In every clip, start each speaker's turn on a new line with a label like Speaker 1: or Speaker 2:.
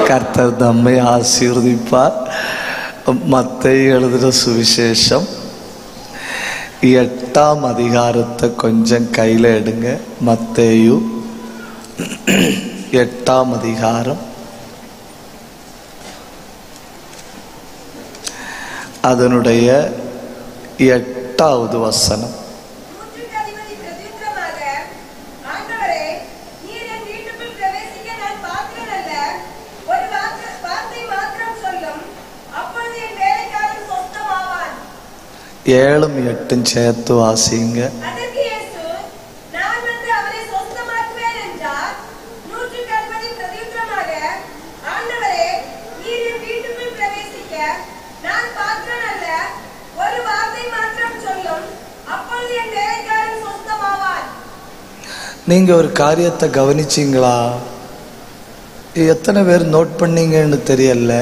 Speaker 1: கர்த்தர் நம்மை ஆசீர்வதிப்பார். மத்தேயு எழுதின சுவிசேஷம் 8ஆம் அதிகாரத்தை கொஞ்சம் கையில் எடுங்க. மத்தேயு 8ஆம் அதிகாரம் அதனுடைய 8வது வசனம். ஏழும் எட்டும் சேர்த்து வாசிங்க. நீங்க ஒரு காரியத்தை கவனிச்சீங்களா? எத்தனை பேர் நோட் பண்ணீங்கன்னு தெரியல.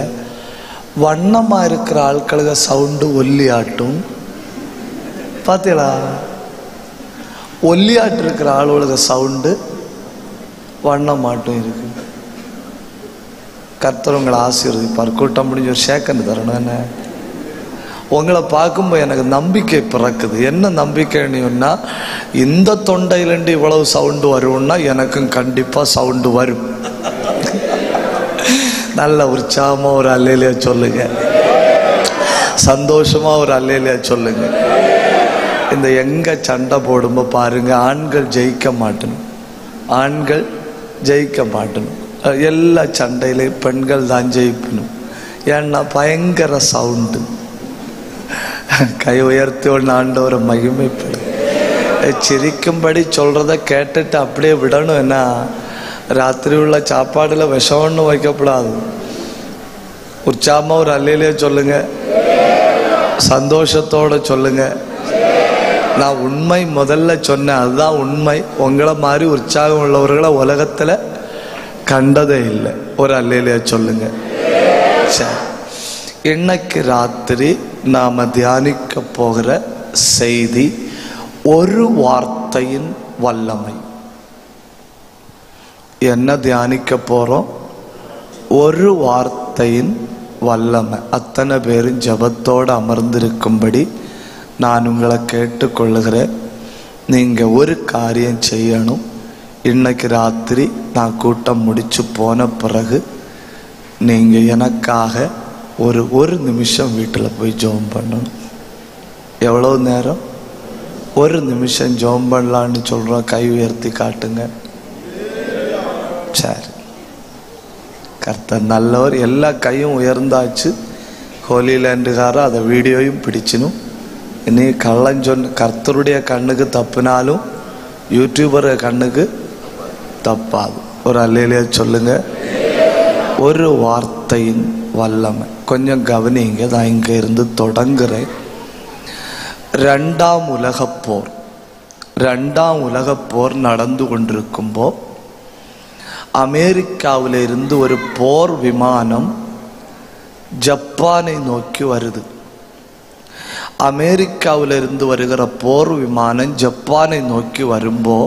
Speaker 1: வண்ணமா இருக்கிற ஆட்களுக்கு சவுண்டு ஒல்லியாட்டும். பார்த்தீங்களா? ஒல்லியாட்டு இருக்கிற ஆளுகளுக்கு சவுண்டு வண்ணமாட்டும் இருக்கு. கர்த்தர் உங்களை ஆசீர்வதிப்பார். கூட்டம் முடிஞ்ச ஒரு சேக்கண்ட் தரணும். என்ன உங்களை பார்க்கும்போது எனக்கு நம்பிக்கை பிறக்குது. என்ன நம்பிக்கைன்னா, இந்த தொண்டையிலேருந்து இவ்வளவு சவுண்டு வரும்னா எனக்கும் கண்டிப்பாக சவுண்டு வரும். நல்ல உற்சாகமா ஒரு அல்லேலியா சொல்லுங்க. சந்தோஷமா ஒரு அல்லேலியா சொல்லுங்க. இந்த எங்க சண்டை போடும்போது பாருங்க, ஆண்கள் ஜெயிக்க மாட்டணும். ஆண்கள் ஜெயிக்க மாட்டணும். எல்லா சண்டையிலையும் பெண்கள் தான் ஜெயிக்கணும். ஏன்னா பயங்கர சவுண்டு. கை உயர்த்தி ஒன்று ஆண்டவரை மகிமைப்படும். சிரிக்கும்படி சொல்றத கேட்டுட்டு அப்படியே விடணும். என்ன, ராத்திரி உள்ள சாப்பாடுல விஷம் ஒன்றும் வைக்கப்படாது. உற்சாகமா ஒரு அல்லேலியா சொல்லுங்க. சந்தோஷத்தோட சொல்லுங்க. நான் உண்மை முதல்ல சொன்னேன், அதுதான் உண்மை. உங்களை மாதிரி உற்சாகம் உள்ளவர்களை உலகத்துல கண்டதே இல்லை. ஒரு அல்லேலியா சொல்லுங்க. சரி, இன்னைக்கு ராத்திரி நாம தியானிக்க போகிற செய்தி ஒரு வார்த்தையின் வல்லமை. என்ன தியானிக்க போறோம்? ஒரு வார்த்தையின் வல்லமை. அத்தனை பேரும் ஜபத்தோடு அமர்ந்திருக்கும்படி நான் உங்களை கேட்டுக்கொள்ளுகிறேன். நீங்க ஒரு காரியம் செய்யணும். இன்னைக்கு ராத்திரி நான் கூட்டம் முடிச்சு போன பிறகு நீங்க எனக்காக ஒரு நிமிஷம் வீட்டில் போய் ஜெபம் பண்ணணும். எவ்வளவு நேரம்? ஒரு நிமிஷம் ஜெபம் பண்ணலான்னு சொல்றோம். கை உயர்த்தி காட்டுங்க. சரி, கர்த்தர் நல்லவர். எல்லா கையும் உயர்ந்தாச்சு. ஹோலி லேண்டுகாரர் அதை வீடியோயும் பிடிச்சினும். இனி கள்ளஞ்சொன்னு கர்த்தருடைய கண்ணுக்கு தப்புனாலும் யூடியூபர் கண்ணுக்கு தப்பாது. ஒரு அல்லேலியா சொல்லுங்க. ஒரு வார்த்தையின் வல்லமை. கொஞ்சம் கவனிங்க. நான் இங்க இருந்து தொடங்குறேன். 2ஆம் உலகப்போர். 2ஆம் உலகப்போர் நடந்து கொண்டிருக்கும்போ அமெரிக்காவில் இருந்து ஒரு போர் விமானம் ஜப்பானை நோக்கி வருது. அமெரிக்காவில் இருந்து வருகிற போர் விமானம் ஜப்பானை நோக்கி வரும்போ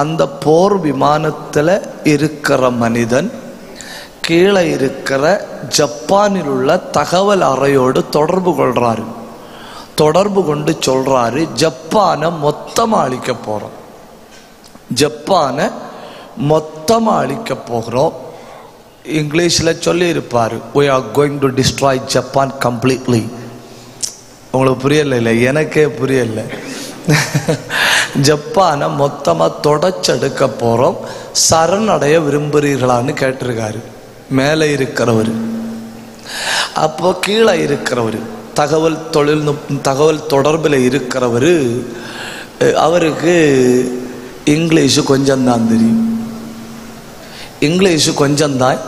Speaker 1: அந்த போர் விமானத்தில் இருக்கிற மனிதன் கீழே இருக்கிற ஜப்பானில் உள்ள தகவல் அறையோடு தொடர்பு கொள்றாரு. தொடர்பு கொண்டு சொல்றாரு, ஜப்பானை மொத்தமா அழிக்க போறோம். ஜப்பானை மொத்தமா அழிக்க போகிறோம். இங்கிலீஷ்ல சொல்லி இருப்பாரு, we are going to destroy Japan completely. உங்களுக்கு புரியல? இல்லை, எனக்கே புரியல. ஜப்பானை மொத்தமா தொடச்செடுக்க போறோம். சரணடைய விரும்புறீர்களான்னு கேட்டிருக்காரு மேலே இருக்கிறவர். அப்போ கீழே இருக்கிறவர் தகவல் தொடர்பில் இருக்கிறவர், அவருக்கு இங்கிலீஷு கொஞ்சம் தான் தெரியும். இங்கிலீஷு கொஞ்சம் தான்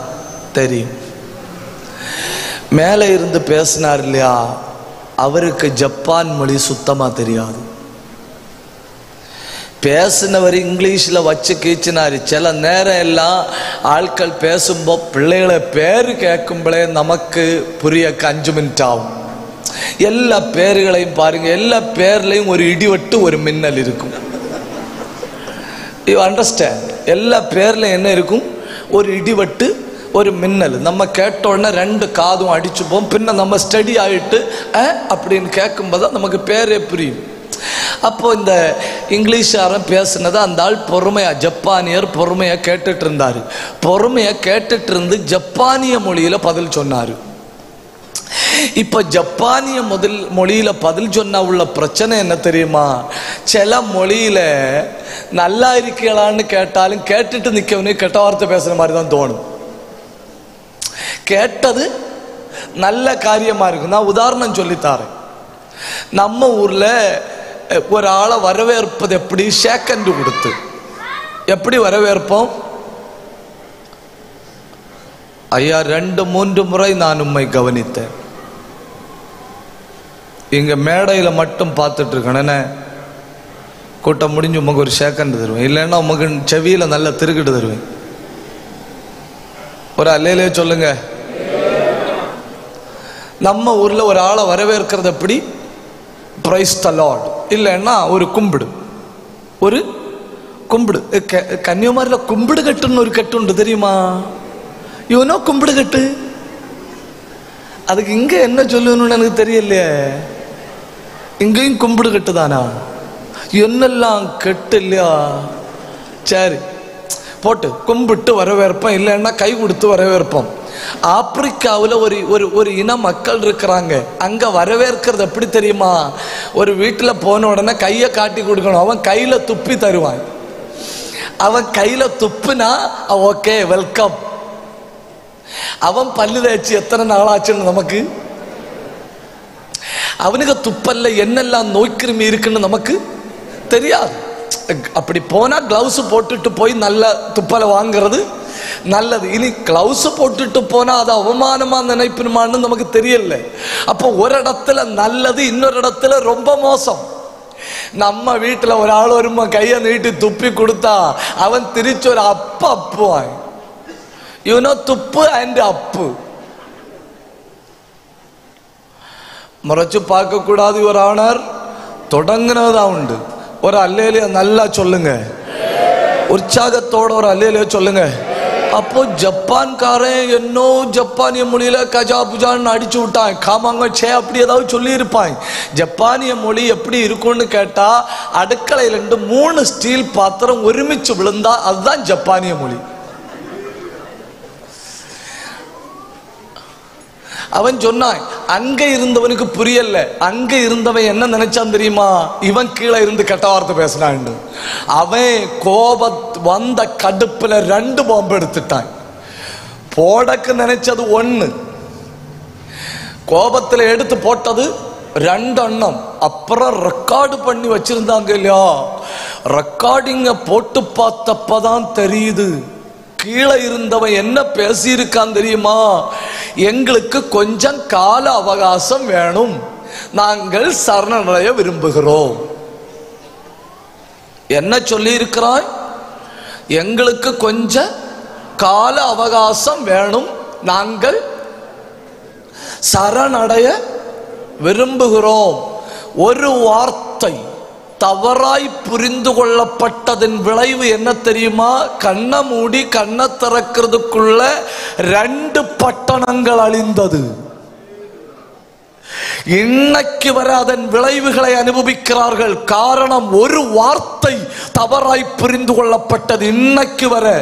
Speaker 1: தெரியும். மேலே இருந்து பேசினார் இல்லையா, அவருக்கு ஜப்பான் மொழி சுத்தமா தெரியாது. பேசினவர் இங்கிலீஷில் வச்சு கீச்சினாரு. சில நேரம் எல்லாம் ஆட்கள் பேசும்போ பிள்ளைகளை பேரு கேட்கும்போதே நமக்கு புரிய 5 மினிட் ஆகும். எல்லா பேர்களையும் பாருங்க, எல்லா பேர்லையும் ஒரு இடிவெட்டு ஒரு மின்னல் இருக்கும். You understand? எல்லா பேர்லையும் என்ன இருக்கும்? ஒரு இடிவெட்டு ஒரு மின்னல் நம்ம கேட்ட உடனே ரெண்டு காதும் அடிச்சு போம். பின்ன நம்ம ஸ்டடி ஆகிட்டு அப்படின்னு கேட்கும்போது தான் நமக்கு பேரே புரியும். அப்போ இந்த இங்கிலீஷாரன் பேசுனதை அந்த ஆள் பொறுமையா, ஜப்பானியர் பொறுமையா கேட்டுட்டு இருந்தாரு. பொறுமையா கேட்டுட்டு இருந்து ஜப்பானிய மொழியில பதில் சொன்னாரு. இப்ப ஜப்பானிய மொழியில பதில் சொன்ன உள்ள பிரச்சனை என்ன தெரியுமா? சில மொழியில நல்லா இருக்கலான்னு கேட்டாலும் கேட்டுட்டு நிக்கவனே கெட்ட வார்த்தை பேசுற மாதிரி தான் தோணும். கேட்டது நல்ல காரியமா இருக்கு. நான் உதாரணம் சொல்லித்தாரேன். நம்ம ஊர்ல ஒரு ஆளை வரவேற்பது எப்படி? சேக்கண்டு கொடுத்து எப்படி வரவேற்போம்? ஐயா 2-3 முறை நான் உம்மை கவனித்தேன். இங்க மேடையில மட்டும் பார்த்துட்டு இருக்கேன். கூட்டம் முடிஞ்சு உமக்கு ஒரு சேக்கண்டு தருவேன், இல்லைன்னா உமக்கு செவியில நல்ல திருக்கிட்டு தருவேன். ஒரு அல்லையிலே சொல்லுங்க. நம்ம ஊர்ல ஒரு ஆளை வரவேற்கிறது எப்படி? பிரைஸ் தி லார்ட், இல்லைன்னா ஒரு கும்பிடு. ஒரு கும்பிடு. கன்னியாகுமரியில கும்பிடு கட்டுன்னு ஒரு கட்டு உண்டு தெரியுமா? இவனோ கும்பிடு கட்டு. அதுக்கு இங்க என்ன சொல்லணும்னு எனக்கு தெரியலையே. இங்கேயும் கும்பிடு கட்டுதானா? என்னெல்லாம் கெட்டு இல்லையா? சரி போட்டு கும்பிட்டு வரவேற்போம், இல்லைன்னா கை கொடுத்து வரவேற்போம். ஆப்பிரிக்காவில் ஒரு இன மக்கள் இருக்கிறாங்க. அங்க வரவேற்கிறது எப்படி தெரியுமா? ஒரு வீட்டில் போன உடனே கையை காட்டி கொடுக்கணும். அவன் கையில துப்பி தருவான். அவன் கையில துப்புனா ஓகே வெல்கம். அவன் பல்லு தேய்ச்சி எத்தனை நாள் ஆச்சுன்னு நமக்கு, அவனுக்கு துப்பல்ல என்னெல்லாம் நோய்க்கிருமி இருக்குன்னு நமக்கு தெரியாது. அப்படி போனா கிளவுஸ் போட்டுட்டு போய் நல்ல துப்பலை வாங்குறது நல்லது. இனி கிளவுஸ் போட்டுட்டு போனா அது அவமானமா நினைப்பினுமான்னு நமக்கு தெரியல. அப்போ ஒரு இடத்துல நல்லது, இன்னொரு இடத்துல ரொம்ப மோசம். நம்ம வீட்டுல ஒரு ஆள் வருமா கையை நீட்டி துப்பி கொடுத்தா அவன் திருச்சி ஒரு அப்புவான். யூனோ துப்பு அண்ட் அப்பு. முறைச்சு பார்க்க கூடாது. ஒரு ஆனர் தொடங்கினதான் உண்டு. ஒரு அல்லேலியா நல்லா சொல்லுங்க, உற்சாகத்தோட ஒரு அல்லேலியா சொல்லுங்க. அப்போ ஜப்பான்காரன் என்னோ ஜப்பானிய மொழியில கஜா புஜான்னு அடிச்சு விட்டான். காமாங்க சே அப்படி ஏதாவது சொல்லி இருப்பான். ஜப்பானிய மொழி எப்படி இருக்கும்னு கேட்டா, அடுக்கலையில 3 ஸ்டீல் பாத்திரம் ஒருமிச்சு விழுந்தா அதுதான் ஜப்பானிய மொழி. அவன் சொன்னான், அங்க இருந்தவனுக்கு புரியல. அங்க இருந்தவன் என்ன நினைச்சான் தெரியுமா? இவன் கீழே இருந்து கெட்ட வார்த்தை பேசினான். அவன் வந்த கடுப்புல 2 பாம்பு எடுத்துட்டான். போடக்கு நினைச்சது 1, கோபத்துல எடுத்து போட்டது 2 எண்ணம். அப்புறம் ரெக்கார்டு பண்ணி வச்சிருந்தாங்க இல்லையா? ரெக்கார்டிங்க போட்டு பார்த்தப்பதான் தெரியுது கீழே இருந்தவன் என்ன பேசியிருக்கான் தெரியுமா? எங்களுக்கு கொஞ்சம் கால அவகாசம் வேணும், நாங்கள் சரணடைய விரும்புகிறோம். என்ன சொல்லி இருக்கிறாய்? எங்களுக்கு கொஞ்சம் கால அவகாசம் வேணும், நாங்கள் சரணடைய விரும்புகிறோம். ஒரு வார்த்தை தவறாய் புரிந்து கொள்ளப்பட்டதன் விளைவு என்ன தெரியுமா? கண்ணை மூடி கண்ணை திறக்கிறதுக்குள்ள 2 பட்டணங்கள் அழிந்தது. இன்னைக்கு வரை அதன் விளைவுகளை அனுபவிக்கிறார்கள். காரணம், ஒரு வார்த்தை தவறாய் புரிந்து கொள்ளப்பட்டது. இன்னைக்கு வரை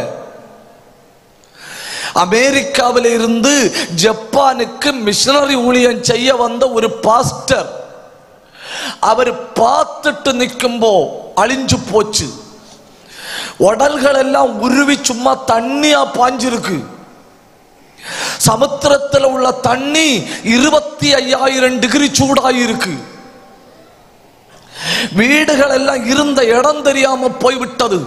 Speaker 1: அமெரிக்காவில் இருந்து ஜப்பானுக்கு மிஷனரி ஊழியம் செய்ய வந்த ஒரு பாஸ்டர், அவர் பார்த்துட்டு நிக்கும்போ அழிஞ்சு போச்சு. உடல்கள் எல்லாம் உருவி சும்மா தண்ணியா பாஞ்சிருக்கு. சமுத்திரத்தில் உள்ள தண்ணி 25,000 டிகிரி சூடாயிருக்கு. வீடுகள் எல்லாம் இருந்த இடம் தெரியாம போய்விட்டது.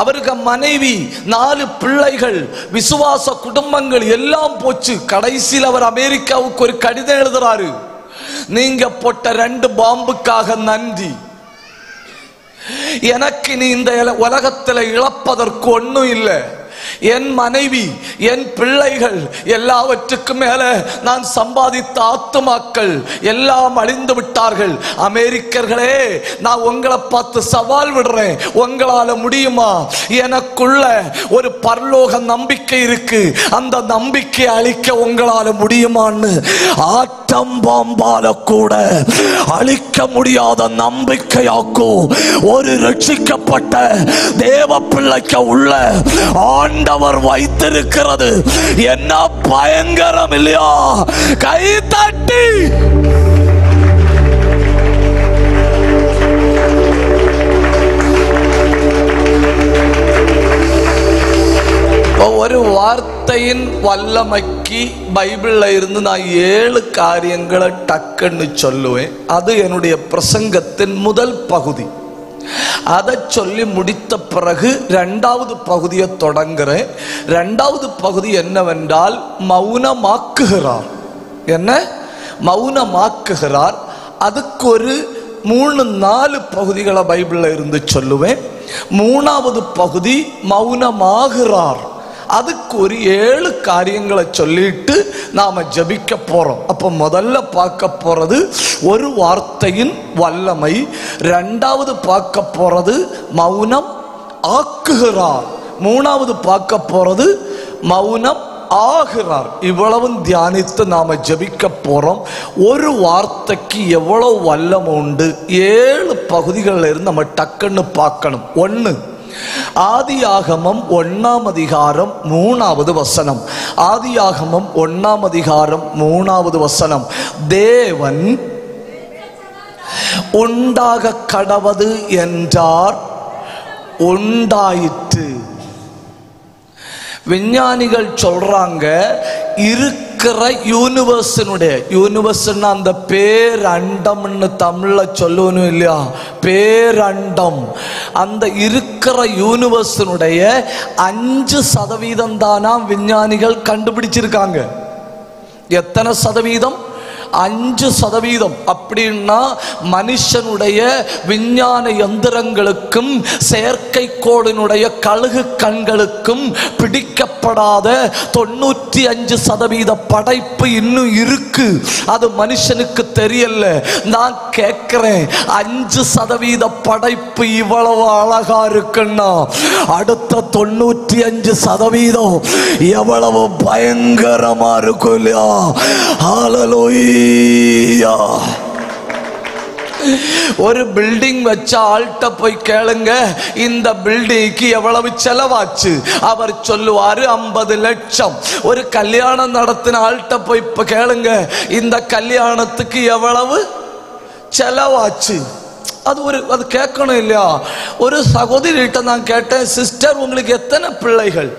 Speaker 1: அவருக்கு மனைவி, 4 பிள்ளைகள், விசுவாச குடும்பங்கள் எல்லாம் போச்சு. கடைசியில் அவர் அமெரிக்காவுக்கு ஒரு கடிதம் எழுதுறாரு, நீங்க போட்ட 2 பாம்புக்காக நன்றி. எனக்கு நீ இந்த உலகத்தில் இழப்பதற்கு ஒன்றும் இல்லை. என் மனைவி, என் பிள்ளைகள், எல்லாவற்றுக்கும் மேல நான் சம்பாதித்த ஆத்துமாக்கள் எல்லாம் அழிந்து விட்டார்கள். அமெரிக்கர்களே, நான் உங்களை பார்த்து சவால் விடுறேன், உங்களால முடியுமா? எனக்குள்ள ஒரு பரலோக நம்பிக்கை இருக்கு, அந்த நம்பிக்கையை அழிக்க உங்களால முடியுமான்னு ஆட்டம் பாம்பால கூட அழிக்க முடியாத நம்பிக்கையாக்கும் ஒரு ரட்சிக்கப்பட்ட தேவ பிள்ளைக்கு உள்ள ஆண்டவர் வைத்திருக்கிறது என்ன பயங்கரம் இல்லையா? கை தட்டி ஒரு வார்த்தையின் வல்லமைக்கு பைபிள்ல இருந்து நான் 7 காரியங்களை டக்குன்னு சொல்லுவேன். அது என்னுடைய பிரசங்கத்தின் முதல் பகுதி. அதை சொல்லி முடித்த பிறகு 2வது பகுதியை தொடங்குறேன். 2வது பகுதி என்னவென்றால் மௌனமாக்குகிறார். என்ன? மௌனமாக்குகிறார். அதுக்கு ஒரு 3-4 பகுதிகளை பைபிள்ல இருந்து சொல்லுவேன். 3வது பகுதி மௌனமாகிறார். அதுக்கு ஒரு 7 காரியங்களை சொல்லிட்டு நாம ஜபிக்க போறோம். அப்ப முதல்ல பார்க்க போறது ஒரு வார்த்தையின் வல்லமை. 2வது பார்க்க போறது மௌனம் ஆக்குகிறார். 3வது பார்க்க போறது மௌனம் ஆகிறார். இவ்வளவும் தியானித்து நாம ஜபிக்க போறோம். ஒரு வார்த்தைக்கு எவ்வளவு வல்லமை உண்டு? 7 பகுதிகளில் இருந்து நம்ம டக்குன்னு பார்க்கணும். 1, ஆதியாகமம் 1ஆம் அதிகாரம் 3வது வசனம். ஆதியாகமம் 1ஆம் அதிகாரம் 3வது வசனம். தேவன் உண்டாக கடவது என்றார், உண்டாயிற்று. விஞ்ஞானிகள் சொல்றாங்க, இருக்கிற யூனிவர்ஸ்னா அந்த பேரண்டம்னு தமிழ்ல சொல்லணும் இல்லையா? பேரண்டம். அந்த இருக்கிற யூனிவர்ஸினுடைய 5% தானா விஞ்ஞானிகள் கண்டுபிடிச்சிருக்காங்க. எத்தனை சதவீதம்? 5%. அப்படின்னா மனுஷனுடைய விஞ்ஞான எந்திரங்களுக்கும் செயற்கைக்கோளினுடைய கழுகு கண்களுக்கும் பிடிக்கப்படாத 95% படைப்பு இன்னும் இருக்கு. அது மனுஷனுக்கு தெரியல. நான் கேட்கிறேன், 5% படைப்பு இவ்வளவு அழகா இருக்குன்னா அடுத்த 95% எவ்வளவு பயங்கரமா இருக்கும் இல்லையா? ஹல்லேலூயா. ஒரு பில்டிங் வச்ச ஆள்கிட்ட போய் கேளுங்க, இந்த பில்டிங்க்கு எவ்வளவு செலவாச்சு? அவர் சொல்லுவாரு 50 லட்சம். ஒரு கல்யாணம் நடத்தின ஆள்கிட்ட போய் கேளுங்க, இந்த கல்யாணத்துக்கு எவ்வளவு செலவாச்சு? அது கேட்கணும் இல்லையா? ஒரு சகோதரிகிட்ட நான் கேட்டேன், சிஸ்டர் உங்களுக்கு எத்தனை பிள்ளைகள்?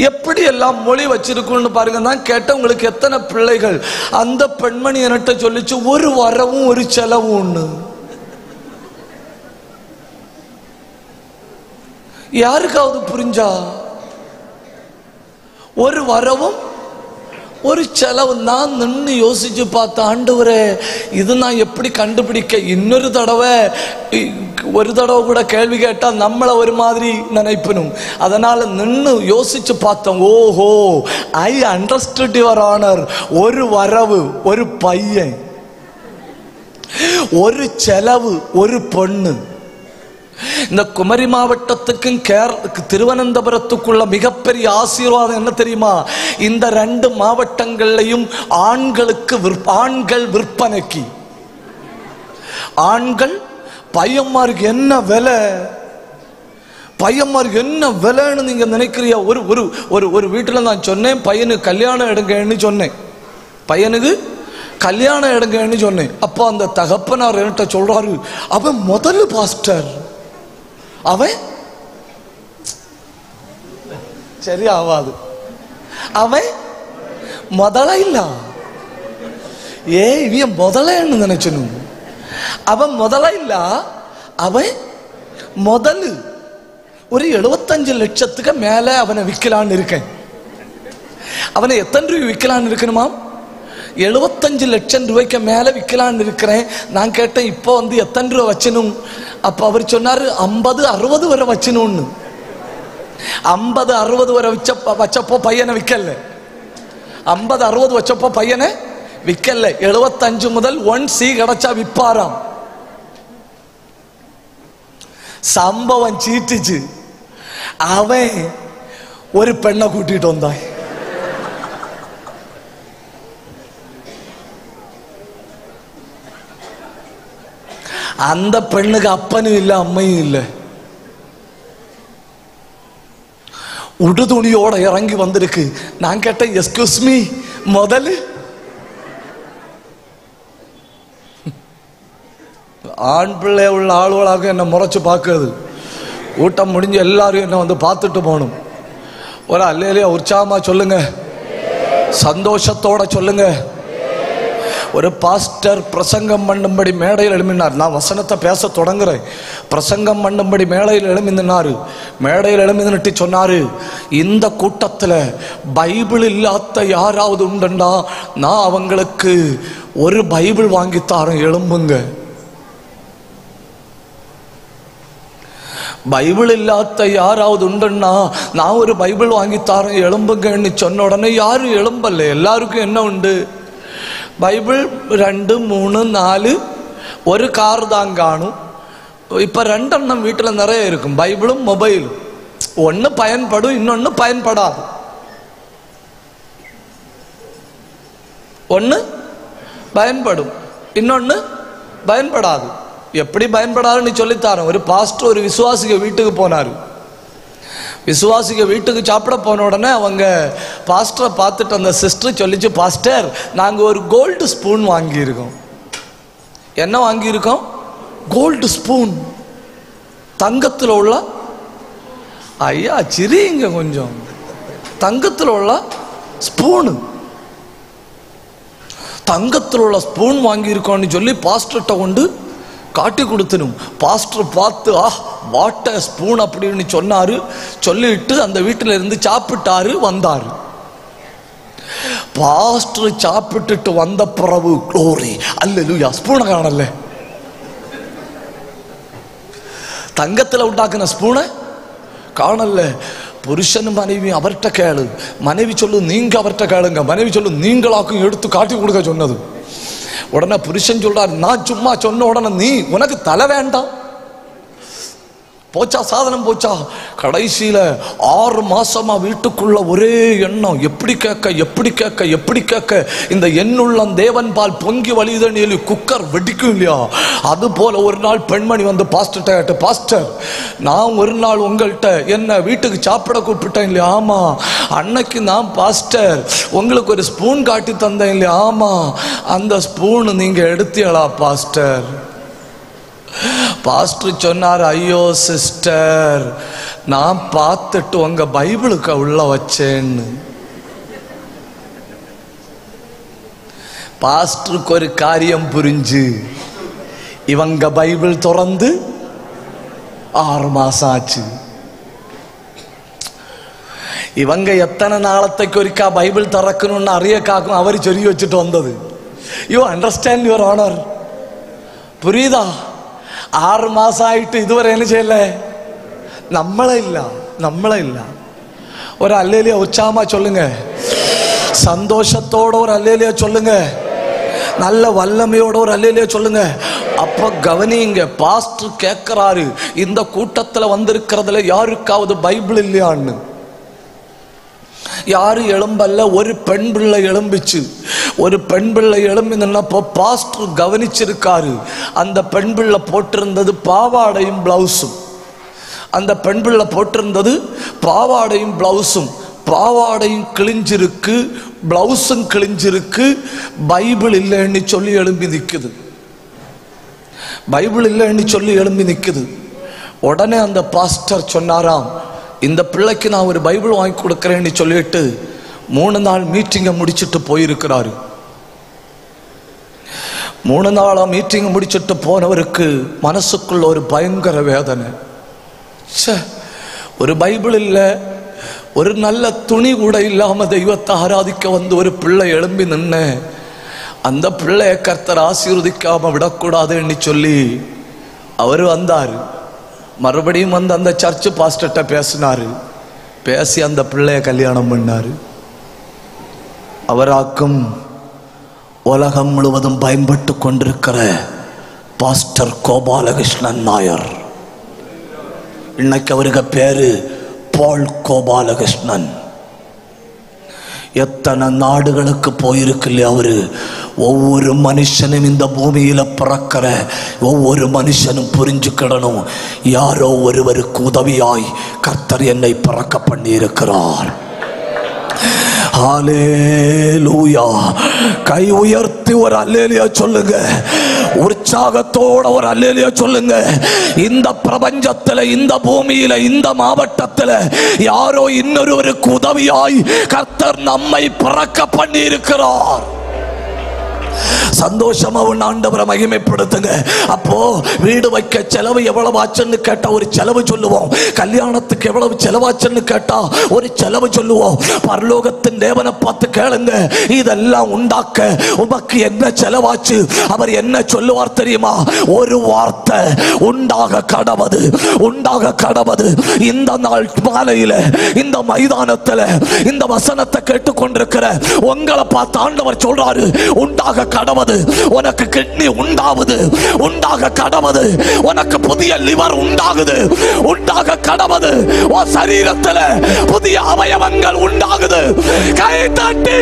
Speaker 1: எப்படி எல்லாம் மொழி வச்சிருக்குன்னு பாருங்க. நான் கேட்டேன், உங்களுக்கு எத்தனை பிள்ளைகள்? அந்த பெண்மணி என்கிட்ட சொல்லிச்சு, ஒரு வரவும் ஒரு செலவும் ஒண்ணு. யாருக்காவது புரிஞ்சா? ஒரு வரவும் ஒரு செலவு. நான் நின்று யோசிச்சு பார்த்த, ஆண்டவரே இது நான் எப்படி கண்டுபிடிக்க? இன்னொரு தடவை கூட கேள்வி கேட்டா நம்மளை ஒரு மாதிரி நினைப்பணும். அதனால நின்று யோசிச்சு பார்த்தோம். ஓஹோ, ஐ அண்டர்ஸ்டுட் யுவர் ஆனர். ஒரு வரவு ஒரு பையன், ஒரு செலவு ஒரு பொண்ணு. இந்த குமரி மாவட்டத்துக்கும் திருவனந்தபுரத்துக்குள்ள மிகப்பெரிய ஆசீர்வாதம் என்ன தெரியுமா? இந்த 2 மாவட்டங்கள்லையும் ஆண்கள் விற்பனைக்கு. ஆண்கள் பையன்மாருக்கு என்ன விலை? பையன்மாருக்கு என்ன விலைன்னு நீங்க நினைக்கிறியா? ஒரு வீட்டில் நான் சொன்னேன், பையனுக்கு கல்யாணம் எடுங்கன்னு சொன்னேன். பையனுக்கு கல்யாணம் எடுங்கன்னு சொன்னேன். அப்போ அந்த தகப்பனார் என்கிட்ட சொல்றாரு, அவன் முதல்ல பாஸ்டர், அவன் சரி ஆவாது, அவன் முதல்ல இல்ல. இவன் முதல்ல நினைச்சனும். அவன் முதல்ல இல்ல, அவன் முதல் ஒரு 75 லட்சத்துக்கு மேல அவனை விற்கலான்னு இருக்கேன். அவனை எத்தனை ரூபாய் விற்கலான்னு இருக்கணுமா? 75 லட்சம் ரூபாய்க்கு மேல விற்கலான்னு இருக்கிறேன். நான் கேட்டேன், இப்போ எத்தனை ரூபா வச்சனும்? அப்ப அவர் சொன்னாரு 50-60 வரை வச்சனும்னு. 50-60 வரை வச்சப்போ பையனை விற்கல. 50-60 வச்சப்போ பையனை விற்கல. 75 முதல் 1C கிடைச்சா விற்பாராம். சம்பவம் சீட்டுச்சு. அவன் ஒரு பெண்ணை கூட்டிட்டு வந்தான். அந்த பெண்ணுக்கு அப்பனும் இல்லை அம்மையும் இல்லை. உடுதுணியோட இறங்கி வந்திருக்கு. நான் கேட்டேன், எஸ்கியூஸ் மீ, முதல்ல ஆண் பிள்ளை உள்ள ஆளுகளாக என்னை முறைச்சு பார்க்குறது. கூட்டம் முடிஞ்சு எல்லாரும் என்னை வந்து பார்த்துட்டு போகணும். ஒரு அல்லேலூயா உற்சாகமா சொல்லுங்க, சந்தோஷத்தோட சொல்லுங்க. ஒரு பாஸ்டர் பிரசங்கம் பண்ணும்படி மேடையில் எழுப்பினார். நான் வசனத்தை பேச தொடங்குறேன். பிரசங்கம் பண்ணும்படி மேடையில் எழுப்பினாரு. மேடையில் எழுப்பிட்டு சொன்னாரு, இந்த கூட்டத்தில் பைபிள் இல்லாத யாராவது உண்டுண்டா நான் அவங்களுக்கு ஒரு பைபிள் வாங்கித்தாரேன், எழும்புங்க. பைபிள் இல்லாத யாராவது உண்டுன்னா நான் ஒரு பைபிள் வாங்கித்தாரேன், எழும்புங்கன்னு சொன்ன உடனே யாரும் எழும்பல. எல்லாருக்கும் என்ன உண்டு? பைபிள் 2, 3, 4 ஒரு கார் தான் காணும். இப்போ 2 எண்ணம் வீட்டில் நிறைய இருக்கும். பைபிளும் மொபைலும். ஒன்று பயன்படும், இன்னொன்று பயன்படாது. ஒன்று பயன்படும், இன்னொன்று பயன்படாது. எப்படி பயன்படாதுன்னு சொல்லித்தாரேன். ஒரு பாஸ்டர் ஒரு விசுவாசிக வீட்டுக்கு போனார். விசுவாசிக வீட்டுக்கு சாப்பிட போன உடனே அவங்க பாஸ்டரை பார்த்துட்டு அந்த சிஸ்டர் சொல்லிச்சு, பாஸ்டர் நாங்கள் ஒரு கோல்டு ஸ்பூன் வாங்கியிருக்கோம். என்ன வாங்கியிருக்கோம்? Gold spoon. தங்கத்தில் உள்ள, ஐயா சிரிங்க கொஞ்சம், தங்கத்தில் உள்ள ஸ்பூனு, தங்கத்தில் உள்ள ஸ்பூன் வாங்கியிருக்கோன்னு சொல்லி பாஸ்டர்கிட்ட கொண்டு காட்டி கொடுத்தனும். பாஸ்டர் பார்த்து வாட்ட ஸ்பூன் அப்படின்னு சொன்னாரு. சொல்லிட்டு அந்த வீட்டில் இருந்து சாப்பிட்டாரு, வந்தாரு. பாஸ்டர் சாப்பிட்டுட்டு வந்த பிறகு க்ளோரி அல்லேலூயா, ஸ்பூனை காணல. தங்கத்தில் உண்டாக்குன ஸ்பூனை காணல. புருஷன் மனைவி அவர்கிட்ட கேளு, மனைவி சொல்லு நீங்க அவர்கிட்ட கேளுங்க, மனைவி சொல்லு நீங்களாக்கும் எடுத்து காட்டி கொடுக்க சொன்னது. உடனே புருஷன் சொல்றாரு, நான் சும்மா சொன்ன உடனே நீ உனக்கு தலை வேண்டாம், போச்சா சாதனம் போச்சா. கடைசியில 6 மாசமா வீட்டுக்குள்ள ஒரே எண்ணம், எப்படி கேட்க எப்படி கேட்க எப்படி கேட்க. இந்த எண்ணுள்ள தேவன் பால் பொங்கி வழியுதன்னு குக்கர் வெடிக்கும் இல்லையா, அது போல ஒரு நாள் பெண்மணி வந்து பாஸ்டர்கிட்ட கேட்டு, பாஸ்டர் நான் ஒரு நாள் உங்கள்கிட்ட என்ன வீட்டுக்கு சாப்பிட கூப்பிட்டேன் இல்லையா? ஆமா. அன்னைக்கு நான் பாஸ்டர் உங்களுக்கு ஒரு ஸ்பூன் காட்டி தந்தேன் இல்லையா? ஆமா. அந்த ஸ்பூன் நீங்க எடுத்தீங்களா பாஸ்டர்? பாஸ்டர் சொன்னார், ஐயோ சிஸ்டர் நான் பார்த்துட்டு உங்க பைபிளுக்கு உள்ள வச்சேன்னு. பாஸ்டருக்கு ஒரு காரியம் புரிஞ்சு, இவங்க பைபிள் திறந்து 6 மாசம் ஆச்சு. இவங்க எத்தனை நாளத்தைக்கு ஒருக்கா பைபிள் திறக்கணும்னு அறிய காக்கும் அவர் சொல்லி வச்சுட்டு வந்தது. You understand your honour? புரியுதா? 6 மாசம் ஆயிட்டு இதுவரை என்ன செய்யல? நம்மளே இல்ல. ஒரு அல்லேலூயா உற்சாகமா சொல்லுங்க, சந்தோஷத்தோட ஒரு அல்லேலூயா சொல்லுங்க, நல்ல வல்லமையோட ஒரு அல்லேலூயா சொல்லுங்க. அப்ப கவனிங்க, பாஸ்டர் கேட்கிறாரு, இந்த கூட்டத்துல வந்திருக்கிறதுல யாருக்காவது பைபிள் இல்லையான்னு. யாரு எழும்பல்ல. ஒரு பெண் பிள்ளை எழும்பிச்சு. ஒரு பெண் பிள்ளை எழும்பினப்போ பாஸ்டர் கவனிச்சிருக்காரு. அந்த பெண் பிள்ளை போட்டிருந்தது பாவாடையும் பிளவுஸும். அந்த பெண் பிள்ளை போட்டிருந்தது பாவாடையும் பிளவுஸும். பாவாடையும் கிழிஞ்சிருக்கு, பிளவுஸும் கிழிஞ்சிருக்கு. பைபிள் இல்லைன்னு சொல்லி எழும்பி நிற்குது. பைபிள் இல்லைன்னு சொல்லி எழும்பி நிற்குது. உடனே அந்த பாஸ்டர் சொன்னாராம், இந்த பிள்ளைக்கு நான் ஒரு பைபிள் வாங்கி கொடுக்கிறேன்னு சொல்லிட்டு 3 நாள் மீட்டிங்கை முடிச்சுட்டு போயிருக்கிறாரு. 3 நாளா மீட்டிங் முடிச்சுட்டு போனவருக்கு மனசுக்குள்ள ஒரு பயங்கர வேதனை. ஒரு பைபிள் இல்லை, ஒரு நல்ல துணி கூட இல்லாம தெய்வத்தை ஆராதிக்க வந்து ஒரு பிள்ளை எழும்பி நின்ன, அந்த பிள்ளைய கர்த்தர் ஆசீர்வதிக்காம விடக்கூடாதுன்னு சொல்லி அவர் வந்தாரு. மறுபடியும் வந்து அந்த சர்ச்சு பாஸ்டர்கிட்ட பேசினாரு. பேசி அந்த பிள்ளைய கல்யாணம் பண்ணாரு. அவராக்கும் உலகம் முழுவதும் பயன்பட்டு கொண்டிருக்கிற பாஸ்டர் கோபாலகிருஷ்ணன் நாயர். இன்னைக்கு அவருக்கு பேரு பால் கோபாலகிருஷ்ணன். எத்தனை நாடுகளுக்கு போயிருக்கு இல்லையா அவரு. ஒவ்வொரு மனுஷனும் இந்த பூமியில பிறக்கிற ஒவ்வொரு மனுஷனும் புரிஞ்சுக்கிடணும், யாரோ ஒருவருக்கு உதவியாய் கர்த்தர் என்னை பிறக்க பண்ணி இருக்கிறார். ஹல்லேலூயா. கை உயர்த்தி ஒரு அல்லேலூயா சொல்லுங்க. உற்சாகத்தோட ஒரு அல்லேலூயா சொல்லுங்க. இந்த பிரபஞ்சத்துல, இந்த பூமியில, இந்த மாவட்டத்துல யாரோ இன்னொருவருக்கு உதவியாய் கர்த்தர் நம்மை பிறக்க பண்ணி இருக்கிறார். சந்தோஷமா உன் ஆண்டவரை மகிமைப்படுத்துங்க. அப்போ வீடு வைக்க செலவு எவ்வளவு ஆச்சுன்னு கேட்டா ஒரு செலவு சொல்லுவோம். கல்யாணத்துக்கு எவ்வளவு செலவாச்சுன்னு கேட்டா ஒரு செலவு சொல்லுவோம். பரலோகத்தின் தேவனை பார்த்து கேளுங்க, இதெல்லாம் உண்டாக்க உமக்கு என்ன செலவாச்சு? அவர் என்ன சொல்லுவார் தெரியுமா? ஒரு வார்த்தை, உண்டாக கடவது, உண்டாக கடவது. இந்த நாள் மாலையில இந்த மைதானத்துல இந்த வசனத்தை கேட்டுக்கொண்டிருக்கிற உங்களை பார்த்து ஆண்டவர் சொல்றாரு, உண்டாக கடவது. உனக்கு கிட்னி உண்டாவது, உண்டாக கடவது. உனக்கு புதிய லிவர் உண்டாகுது, உண்டாக கடவது. உன் சரீரத்துல புதிய அவயவங்கள் உண்டாகுது. கை தட்டி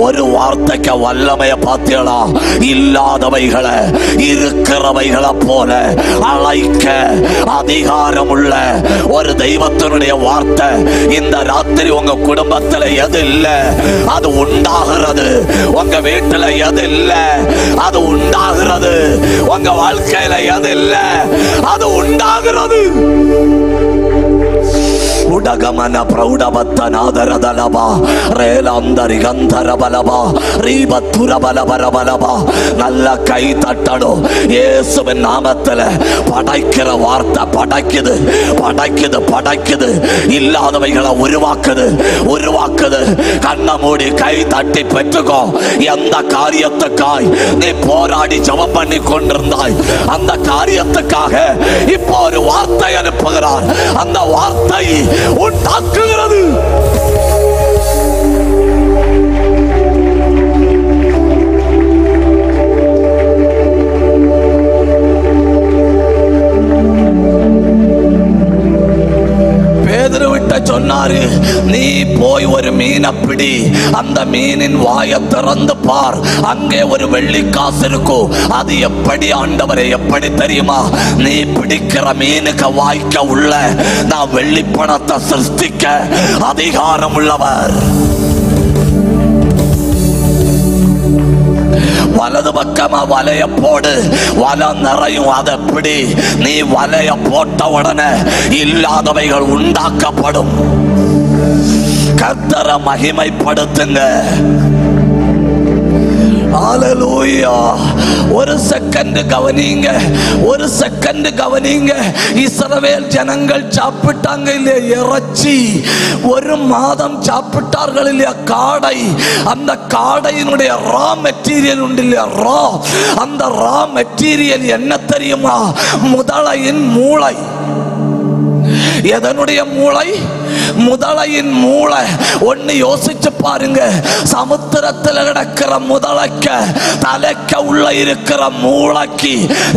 Speaker 1: ஒரு வார்த்தைக்கு வல்லமைய பார்த்தீங்களா? இல்லாதவைகளை இருக்கிறவைகளை போல அழைக்க அதிகாரம் உள்ள ஒரு தெய்வத்தினுடைய வார்த்தை இந்த ராத்திரி உங்க குடும்பத்தில் எது இல்லை அது உண்டாகிறது. உங்க வீட்டில் எது இல்லை அது உண்டாகிறது. உங்க வாழ்க்கையில எது இல்லை அது உண்டாகிறது. உடகமன பிரௌடபத்தநாதரதலபா ரேலாந்தரி கந்தரபலபா ரீபத்துரபலபரபலபா. நல்ல கை தட்டணும். இயேசுவின் நாமத்தில் படைக்கிற வார்த்தை படைக்குது, படைக்குது, படைக்குது. இல்லாதவைகளை உருவாக்குது, உருவாக்குது. கண்ணை மூடி கை தட்டி பெற்றுக்கோ. எந்த காரியத்துக்காய் நீ போராடி ஜெபம் பண்ணி கொண்டிருந்தாய் அந்த காரியத்துக்காக இப்போ ஒரு வார்த்தை அனுப்புகிறார். அந்த வார்த்தை உண்டாக்குகிறது. பேதுரு விட்ட சொன்னாரு, நீ போய் ஒரு மீனை பிடி, அந்த மீனின் வாயை திறந்து பார், அங்கே ஒரு வெள்ளிக்காசு இருக்கும். அது எப்படி ஆண்டவரே? எப்படி தெரியுமா? நீ பிடிக்கிற மீனுக்கு வாய்க்க உள்ள நான் வெள்ளிப்பணத்தை சிருஷ்டிக்க அதிகாரம் உள்ளவர். வலது பக்கமா வலைய போடு, வலை நிறையும். அதை பிடி. நீ வலைய போட்ட உடனே இல்லாதவைகள் உண்டாக்கப்படும். கர்த்தரை மகிமைப்படுத்துங்க. ஹல்லேலூயா. ஒரு செகண்ட் கவனிங்க, ஒரு செகண்ட் கவனிங்க. இஸ்ரவேல் ஜனங்கள் சாப்பிட்டாங்க இல்லையா இறைச்சி? ஒரு மாதம் சாப்பிட்டார்கள் இல்லையா காடை? அந்த காடையினுடைய ரா மெட்டீரியல் உண்டு இல்லையா, ரா. அந்த ரா மெட்டீரியல் என்ன தெரியுமா? முதலையின் மூளை. எதனுடைய மூளை? முதலையின் மூளை. ஒன்னு யோசிச்சு பாருங்க. சமுத்திரத்தில் கிடக்கிற முதலைக்க தலைக்க உள்ள இருக்கிற மூளைக்கு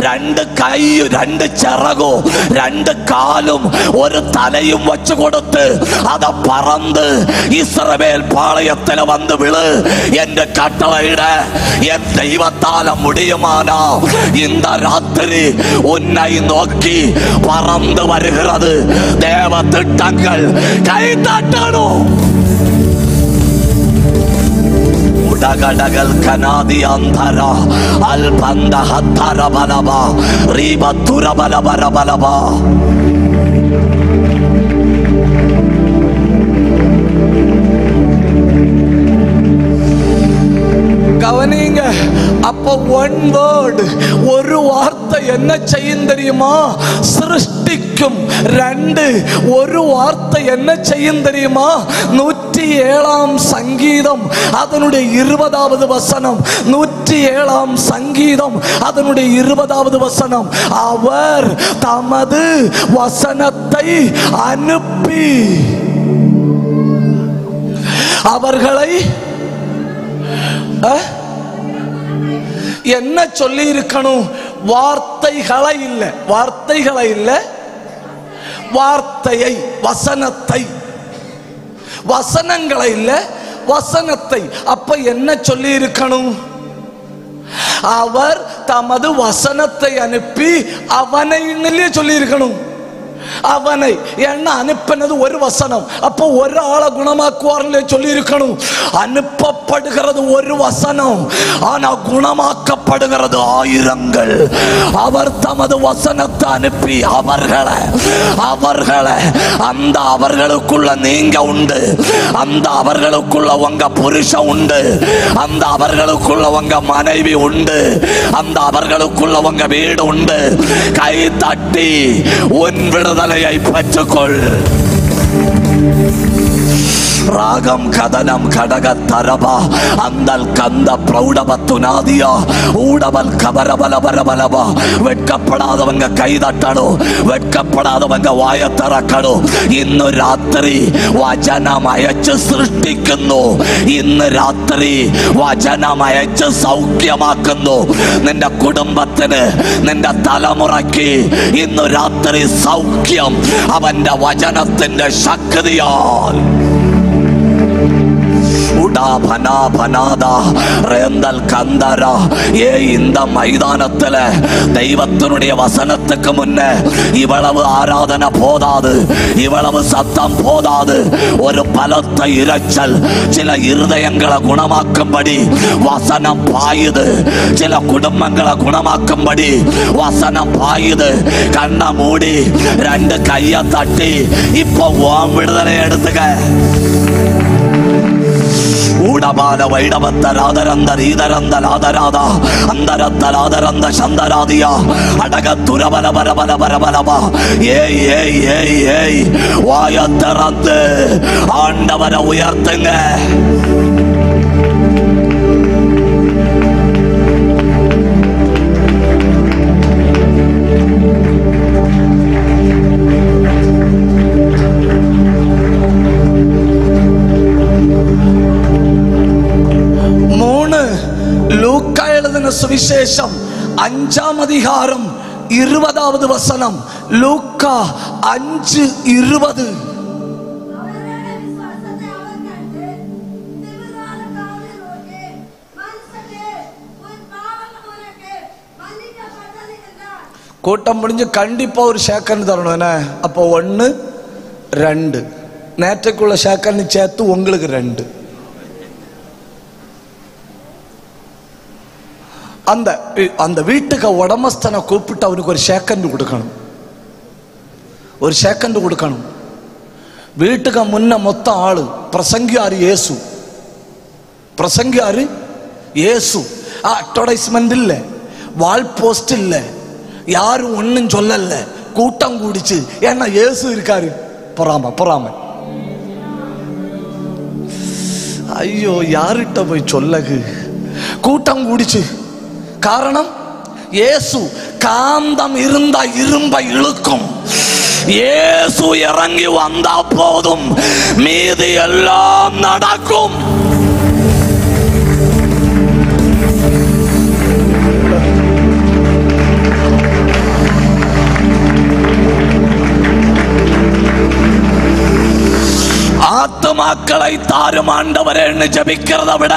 Speaker 1: ரெண்டு கை, ரெண்டு சிறகும், ரெண்டு காலும், ஒரு தலையும் வச்சு கொடுத்து அதை பறந்து இஸ்ரவேல் பாளையத்தில் வந்து விழு என்று கட்டளையிட என் தெய்வத்தால முடியுமானா இந்த ராத்திரி உன்னை நோக்கி பறந்து வருகிறது தேவ திட்டங்கள். கை தட்டணும். உடகடகல் கனாதி அந்தரா அல்பந்த ஹத்தர பலபா ரீபத்துர பலபர பலபா. கவனிங்க. அப்போ ஒன் வேர்ட், ஒரு வார்த்தை என்ன செய்யும் தெரியுமா? சிருஷ்டிக்கும். ரெண்டு, ஒரு வார்த்தை என்ன செய்யும் தெரியுமா? 120 107 சங்கீதம் அதனுடைய 20வது வசனம். 107 சங்கீதம் அதனுடைய 20வது வசனம். அவர் தமது வசனத்தை அனுப்பி அவர்களை என்ன சொல்லி இருக்கணும்? வார்த்தைகளை இல்ல, வார்த்தைகளை இல்ல, வார்த்தையை, வசனத்தை, வசனங்களை இல்ல, வசனத்தை. அப்ப என்ன சொல்லி இருக்கணும்? அவர் தமது வசனத்தை அனுப்பி அவனை சொல்லி இருக்கணும். அவனை என்ன அனுப்பினது ஒரு வசனம். அப்போ ஒரு ஆளை குணமாக்குவார்ல சொல்லி இருக்கணும். அனுப்பப்படுகிறது ஒரு வசனம், ஆனா குணமாக்கப்படுகிறது ஆயிரங்கள். அவர் தமது வசனத்தை அனுப்பி அவர்களை அந்த அவர்களுக்குள்ள நீங்க உண்டு, அந்த அவர்களுக்குள்ள உங்க புருஷன் உண்டு, அந்த அவர்களுக்குள்ள உங்க மனைவி உண்டு, அந்த அவர்களுக்குள்ள உங்க வீடு உண்டு. கை தட்டி உன் விடுதலையை பெற்றுக்கொள். ராகம் கதனம் கடக தரபா அந்தல் கந்த பிரௌடபத்து நாதியா ஊடபல் கபரபலபரபலபா. வெட்கப்படாதவங்க கை தட்டணும், வெட்கப்படாதவங்க വായ തുറക്കണം. ഇന്ന് രാത്രി വചനം അയച്ച് സൃഷ്ടിക്കുന്നു, ഇന്ന് രാത്രി വചനം അയച്ച് സൗഖ്യമാക്കുന്നു. നിന്റെ കുടുംബത്തിന്, നിന്റെ തലമുറയ്ക്ക് ഇന്ന് രാത്രി സൗഖ്യം അവന്റെ വചനത്തിന്റെ ശക്തിയാൽ. இந்த மைதானத்துல தெய்வத்தினுடைய வசனத்துக்கு முன்ன இவ்வளவு ஆராதனை போதாது, இவ்வளவு சத்தம் போதாது. ஒரு பலத்த இரைச்சல் சில இருதயங்களை குணமாக்கும்படி வசனம் பாயுது, சில குடும்பங்களை குணமாக்கும்படி வசனம் பாயுது. கண்ணை மூடி 2 கையை தட்டி இப்போ ஓம் விடுதலை எடுத்துக்க. ஊடபால வைடவத்தராதரந்த ரீதரந்தலாதராதா அந்தரத்தலாதரந்த சந்தராதியா அடக துரபல பரபல பரபலபா. ஏய் ஏய் ஏய் ஏய் வாயத்தரந்து ஆண்டவரை உயர்த்துங்க. லூக்கா எழுதின சுவிசேஷம் 5ஆம் அதிகாரம் 20வது வசனம். லூக்கா 5:20. கூட்டம் முடிஞ்சு கண்டிப்பா ஒரு ஷேக்கன் தரணும். என்ன அப்போ 1 2 நேற்றுக்குள்ள ஷேக்கன் சேர்த்து உங்களுக்கு 2. அந்த வீட்டுக்கு உடமஸ்தனை கூப்பிட்டு அவனுக்கு ஒரு ஷேக்கண்ட் கொடுக்கணும், ஒரு ஷேக்கண்ட் கொடுக்கணும். வீட்டுக்கு முன்ன மொத்தம் ஆளு. பிரசங்கியாரு இயேசு, பிரசங்கியாரு இயேசு. அட்வர்டைஸ்மெண்ட் இல்ல, வால் போஸ்ட் இல்ல, யாரும் ஒன்னும் சொல்லல. கூட்டம் கூடிச்சு, ஏன்னா இயேசு இருக்காரு. பொறாம. ஐயோ, யார்கிட்ட போய் சொல்லகு? கூட்டம் கூடிச்சு. காரணம், இயேசு காந்தம் இருந்தா இரும்பை இழுக்கும். இயேசு இறங்கி வந்தா போதும், மீதி எல்லாம் நடக்கும். ஆத்துமாக்களை தாரும் ஆண்டவரேன்னு ஜபிக்கிறத விட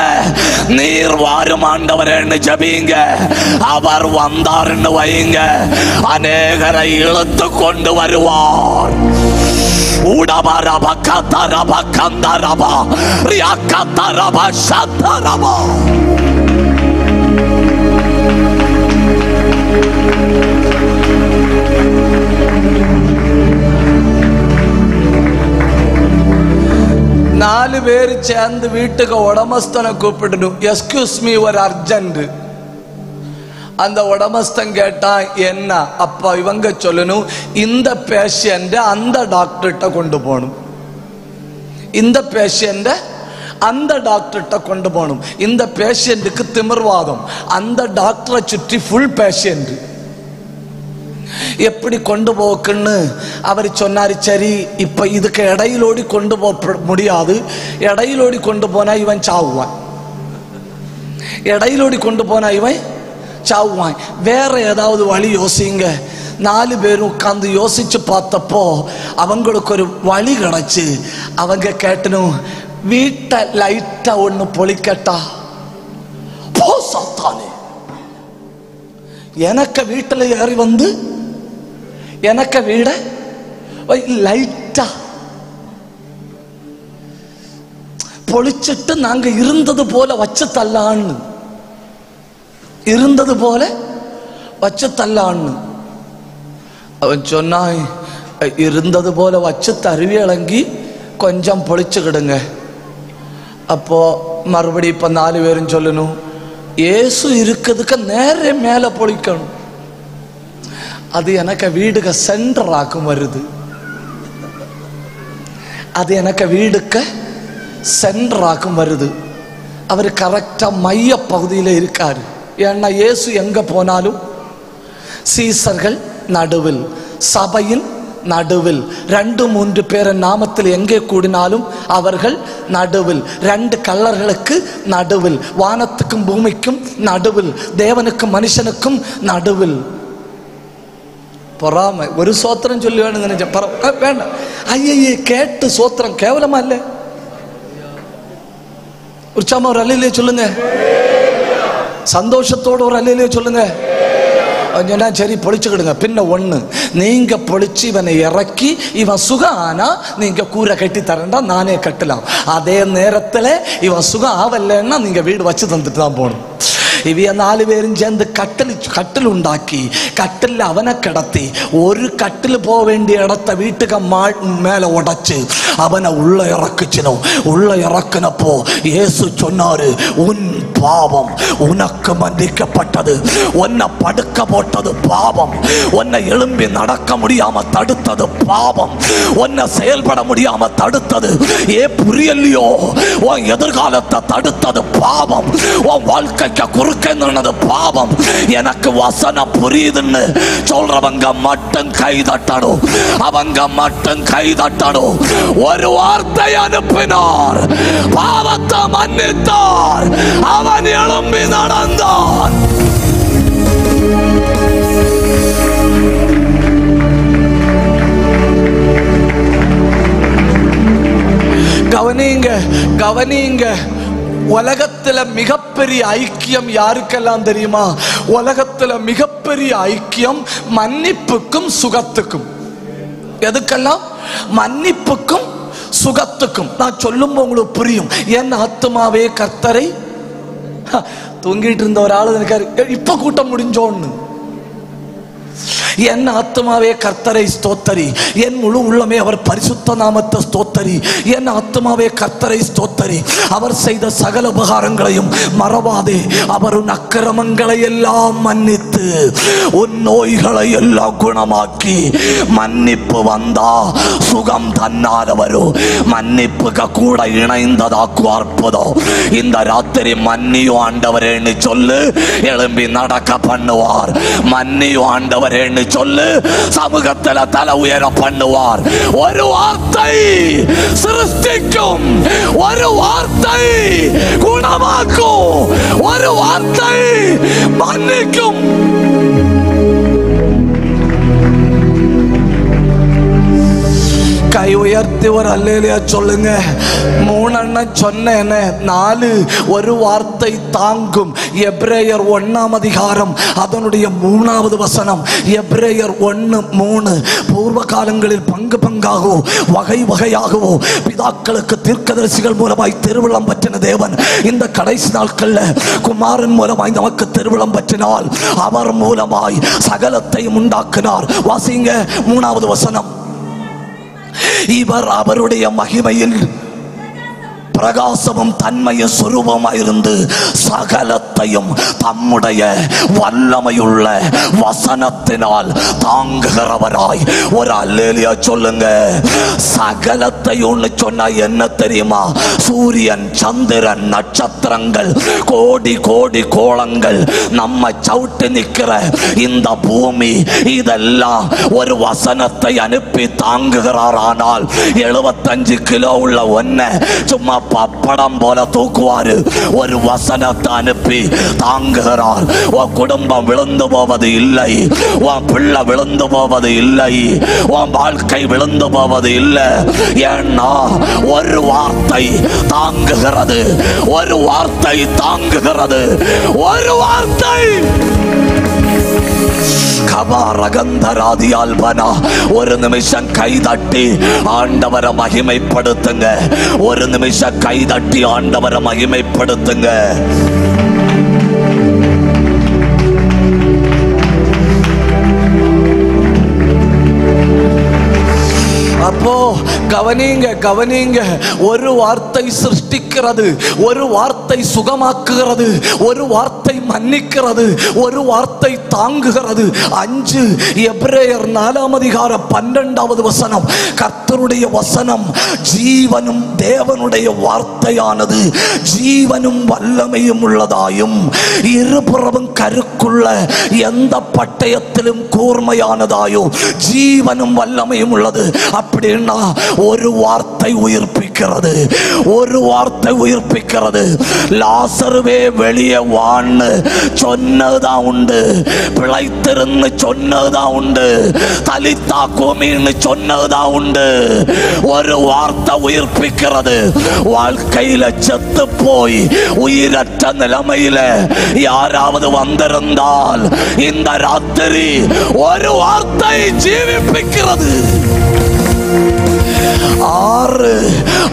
Speaker 1: நீர் வாரும் ஆண்டவரேன்னு ஜபிங்க. அவர் வந்தாருன்னு வைங்க, அநேகரை இழுத்து கொண்டு வருவார். உடபரப கதரப கந்தரப ரியகதரப சதரப. நாலு பேர் சேர்ந்து வீட்டுக்கு உடமஸ்தனை கூப்பிடணும். எஸ்கியூஸ் மீ, ஒரு அர்ஜென்ட். அந்த உடமஸ்தன் கேட்டான், என்ன? அப்ப இவங்க சொல்லணும், இந்த பேஷண்ட் அந்த டாக்டர்கிட்ட கொண்டு போகணும். இந்த பேஷண்ட்டை அந்த டாக்டர்கிட்ட கொண்டு போகணும். இந்த பேஷண்ட்டுக்கு திமிர்வாதம், அந்த டாக்டரை சுற்றி ஃபுல் பேஷண்ட். எப்படி கொண்டு போக்குன்னு அவர் சொன்னார். சரி, இப்போ இதுக்கு இடையிலோடி கொண்டு போக முடியாது. இடையிலோடி கொண்டு போனா இவன் சாவுவான். இடையிலோடி கொண்டு போனா இவன் சாவுவான். வேற ஏதாவது வழி யோசிங்க. 4 பேரும் உட்கார்ந்து யோசிச்சு பார்த்தப்போ அவங்களுக்கு ஒரு வழி கிடைச்சு. அவங்க கேட்டனும், வீட்டை லைட்டா ஒண்ணு பொழிக்கட்டா? போ சாத்தானே, எனக்கு வீட்டில் ஏறி வந்து எனக்கு வீட லைட்டா பொழிச்சிட்டு நாங்க இருந்தது போல வச்சு தள்ளான்னு, இருந்தது போல வச்சு தள்ளான்னு. அவன் சொன்னான், இருந்தது போல வச்சு தருவி இளங்கி கொஞ்சம் பொழிச்சுக்கிடுங்க. அப்போ மறுபடி இப்ப 4 பேரும் சொல்லணும், ஏசு இருக்கிறதுக்கு நேரே மேல பொழிக்கணும். அது எனக்கு வீடுக்கு சென்டராக்கும் வருது. அது எனக்கு வீடுக்கு சென்டராக்கும் வருது. அவர் கரெக்டா மைய பகுதியில் இருக்காரு. ஏன்னா இயேசு எங்க போனாலும் சீசர்கள் நடுவில், சபையின் நடுவில், 2-3 பேர் நாமத்தில் எங்கே கூடினாலும் அவர்கள் நடுவில், 2 கல்லர்களுக்கு நடுவில், வானத்துக்கும் பூமிக்கும் நடுவில், தேவனுக்கும் மனுஷனுக்கும் நடுவில். பொறாமை. ஒரு சோத்திரம் சொல்லி வேணும் நினைச்சேன், வேண்டாம். ஐயே, கேட்டு சோத்திரம் கேவலமா இல்லை? உற்சாகமா ஒரு அல்லையிலே சொல்லுங்க, சந்தோஷத்தோடு ஒரு அல்லையிலே சொல்லுங்க. சொன்னா சரி பொழிச்சுக்கிடுங்க. பின்ன ஒண்ணு, நீங்க பொழிச்சு இவனை இறக்கி இவன் சுகம் ஆனா நீங்க கூரை கட்டி தரண்டா, நானே கட்டலாம். அதே நேரத்துல இவன் சுகம் ஆவல்லைன்னா நீங்க வீடு வச்சு தந்துட்டு தான் போகணும். இவைய 4 பேரும் சேர்ந்து கட்டில் உண்டாக்கி கட்டில் அவனை கிடத்தி ஒரு கட்டில் போக வேண்டிய இடத்த வீட்டுக்கு மேல உடைச்சு அவனை உள்ள இறக்குச்சினோம். உள்ள இறக்குனப்போ இயேசு சொன்னாரு, உன் பாவம் உனக்கு மன்னிக்கப்பட்டது. உன்னை படுக்க போட்டது பாவம், உன்னை எழும்பி நடக்க முடியாம தடுத்தது பாவம், உன்னை செயல்பட முடியாம தடுத்தது புரியலையோ, உன் எதிர்காலத்தை தடுத்தது பாவம், உன் வாழ்க்கைக்கு குறுக்கது பாவம். எனக்கு வசனம் புரியுதுன்னு சொல்றவங்க மட்டும் கை தட்டணும். அவங்க மட்டும் கை தட்டணும். ஒரு வார்த்தை அனுப்பினார், பாவத்தை மன்னித்தார், அவன் எழும்பி நடந்தான். கவனிங்க, கவனிங்க. உலகத்துல மிகப்பெரிய ஐக்கியம் யாருக்கெல்லாம் தெரியுமா? உலகத்துல மிகப்பெரிய ஐக்கியம் மன்னிப்புக்கும் சுகத்துக்கும். எதுக்கெல்லாம்? மன்னிப்புக்கும் சுகத்துக்கும். நான் சொல்லும் உங்களுக்கு புரியும். என் ஆத்துமாவே கர்த்தரை, தூங்கிட்டு இருந்த ஒரு ஆளு இருக்காரு, இப்ப கூட்டம் முடிஞ்சோன்னு, என் ஆத்துமாவே கர்த்தரை ஸ்தோத்தரி, என் முழு உள்ளமே அவர் பரிசுத்த நாமத்தை ஸ்தோத்தரி, என் ஆத்துமாவே கர்த்தரை ஸ்தோத்தரி, அவர் செய்த சகல உபகாரங்களையும் மறவாதே, அவர் உன் அக்கிரமங்களை எல்லாம் மன்னித்து உன் நோய்களை எல்லாம் குணமாக்கி. மன்னிப்பு வந்தா சுகம் தன்னால வரும். மன்னிப்புக்கு கூட இணைந்ததாக்கு அற்புதம். இந்த ராத்திரி மன்னியும் ஆண்டவரேன்னு சொல்லு, எழும்பி நடக்க பண்ணுவார். மன்னியும் ஆண்டவரேன்னு சொல்லு, சமூகத்தில் தலை உயர பண்ணுவார். ஒரு வார்த்தை சிருஷ்டிக்கும், ஒரு வார்த்தை குணமாக்கும், ஒரு வார்த்தை மன்னிக்கும். கை உயர்த்தி ஒரு அல்லேலூயா சொல்லுங்க. 3 அண்ணன் சொன்னேனே, 4 ஒரு வார்த்தை தாங்கும். எபிரேயர் 1ஆம் அதிகாரம் அதனுடைய 3வது வசனம். எபிரேயர் 1:3. பூர்வ காலங்களில் பங்கு பங்காகவோ வகை வகையாகவோ பிதாக்களுக்கு தீர்க்கதரிசிகள் மூலமாய் திருவிழம் பற்றின தேவன் இந்த கடைசி நாட்கள்ல குமாரன் மூலமாய் நமக்கு திருவிழம் பற்றினால் அவர் மூலமாய் சகலத்தையும் உண்டாக்கினார். வாசிங்க 3வது வசனம். இவர் அவருடைய மகிமையில் பிரகாசமும் தன்மையும் சுரூபமாயிருந்து சகலத்தையும் தம்முடைய வல்லமையுள்ள வசனத்தினால் தாங்குகிறவராய். ஒரு அல்லேலூயா சொல்லுங்க. சகலத்தையும் சொன்னா என்ன தெரியுமா? சூரியன், சந்திரன், நட்சத்திரங்கள், கோடி கோடி கோளங்கள், நம்ம சவுட்டு நிக்கிற இந்த பூமி, இதெல்லாம் ஒரு வசனத்தை அனுப்பி தாங்குகிறார். ஆனால் 75 கிலோ உள்ள ஒன்ன சும்மா பப்படம் போல தூக்குவாரு. ஒரு வசனத்தை அனுப்பி தாங்குகிறார். உன் குடும்பம் விழுந்து போவது இல்லை, உன் பிள்ளை விழுந்து போவது இல்லை, உன் வாழ்க்கை விழுந்து போவது இல்லை. ஏன்னா ஒரு வார்த்தை தாங்குகிறது, ஒரு வார்த்தை தாங்குகிறது, ஒரு வார்த்தை. ஒரு நிமிஷம் கைதட்டி ஆண்டவரை மகிமைப்படுத்துங்க. ஒரு நிமிஷம் கைதட்டி ஆண்டவரை மகிமைப்படுத்துங்க. அப்போ கவனிங்க கவனிங்க. ஒரு வார்த்தை சிருஷ்டிக்கிறது, ஒரு வார்த்தை சுகமாக்குகிறது, ஒரு வார்த்தை மன்னிக்கிறது, ஒரு வார்த்தை தாங்குகிறது. 5 எபிரேயர் 4:12 கர்த்தருடைய வசனம் ஜீவனும் தேவனுடைய வார்த்தையானது ஜீவனும் வல்லமையும் உள்ளதாயும் இருபுறமும் கருக்குள்ள எந்த பட்டயத்திலும் கூர்மையானதாயும் ஜீவனும் வல்லமையும் உள்ளது. அப்படின்னா ஒரு வார்த்தை உயிர்ப்பிக்கிறது, ஒரு வார்த்தை உயிர்ப்பிக்கிறது. லாசருவே வெளியே வான்னு சொன்னதுதான் உண்டு, பிழைத்திருந்து சொன்னதுதான் உண்டு, தலித்தா கோமின்னு சொன்னதுதான் உண்டு. ஒரு வார்த்தை உயிர்ப்பிக்கிறது. வாழ்க்கையில செத்து போய் உயிரற்ற நிலைமையில யாராவது வந்திருந்தால் இந்த ராத்திரி ஒரு வார்த்தை ஜீவிப்பிக்கிறது.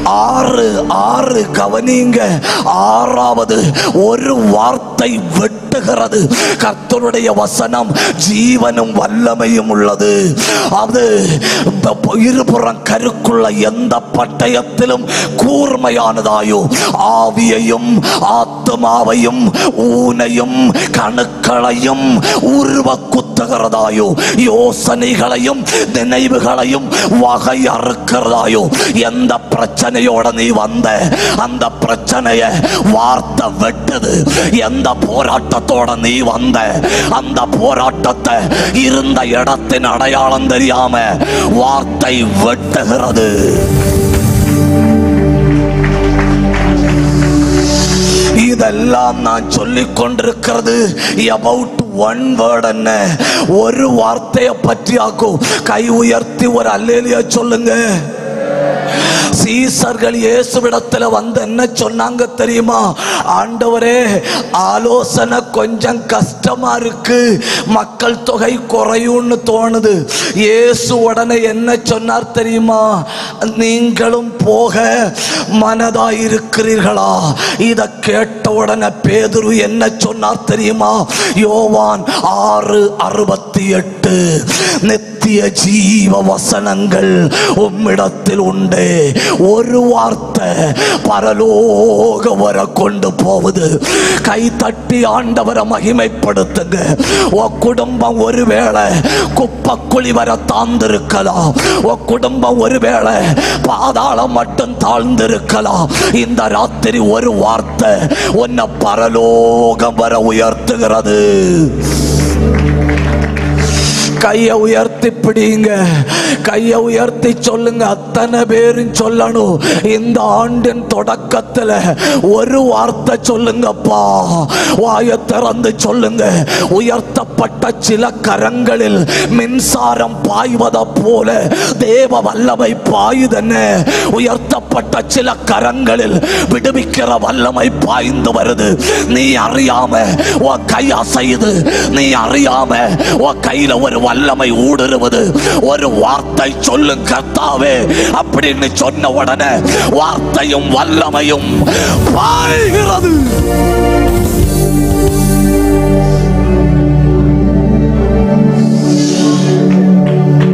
Speaker 1: 6 கவனிங்க. 6வது ஒரு வார்த்தை வெட்டுகிறது. கர்த்தருடைய வசனம் ஜீவனும் வல்லமையும் உள்ளது. அது இருபுறம் கருக்குள்ள எந்த பட்டயத்திலும் கூர்மையானதாயோ ஆவியையும் ஆத்மாவையும் ஊனையும் கணுக்களையும் உருவ குத்துகிறதாயோ யோசனைகளையும் நினைவுகளையும் வகை அறுக்கிறதாயோ. எந்த பிரச்சனையோட நீ வந்த அந்த பிரச்சனைய வார்த்தை வெட்டுது. எந்த போராட்டத்தோட நீ வந்த அந்த போராட்டத்தை இருந்த இடத்தின் அடையாளம் தெரியாம வார்த்தை வெட்டுகிறது. இதெல்லாம் நான் சொல்லிக் கொண்டிருக்கிறது about one word. என்ன ஒரு வார்த்தையை பற்றி ஆகும். கை உயர்த்தி ஒரு அல்லேலூயா சொல்லுங்க. சீசர்கள் இயேசுவிடத்துல வந்து என்ன சொன்னாங்க தெரியுமா? ஆண்டவரே, ஆலோசனை கொஞ்சம் கஷ்டமா இருக்கு, மக்கள் தொகை குறையும்னு தோணுது. இயேசு உடனே என்ன சொன்னார் தெரியுமா? நீங்களும் போக மனதாயிருக்கிறீர்களா? இத கேட்ட உடனே பேதுரு என்ன சொன்னார் தெரியுமா? யோவான் 6:68 நித்திய ஜீவ வசனங்கள் உம்மிடத்தில் உண்டு. ஒரு வார்த்தை பரலோக வர கொண்டு போவது. கை தட்டி ஆண்டவரை மகிமைப்படுத்துங்க. உன் குடும்பம் ஒருவேளை குப்பக்குழி வர தாழ்ந்திருக்கலாம், உன் குடும்பம் ஒருவேளை பாதாளம் மட்டும் தாழ்ந்திருக்கலாம். இந்த ராத்திரி ஒரு வார்த்தை உன்னை பரலோகம் வர உயர்த்துகிறது. கையை உயர்த்தி பிடிங்க, கையை உயர்த்தி சொல்லுங்க. அத்தனை பேரும் சொல்லணும். இந்த ஆண்டின் தொடக்கத்தில் ஒரு வார்த்தை சொல்லுங்கப்பா. வாயை திறந்து சொல்லுங்க. உயர்த்தப்பட்ட சில கரங்களில் மின்சாரம் பாய்வதை போல தேவ வல்லமை பாயுதென்ன. உயர்த்தப்பட்ட சில கரங்களில் விடுவிக்கிற வல்லமை பாய்ந்து வருது. நீ அறியாம உன் கை அசையுது, நீ அறியாம உன் கையில ஒரு வல்லமை ஊடுருவது. ஒரு வார்த்தை சொல்லும் கர்த்தாவே அப்படின்னு சொன்ன உடனே வார்த்தையும் வல்லமையும் பாய்கிறது.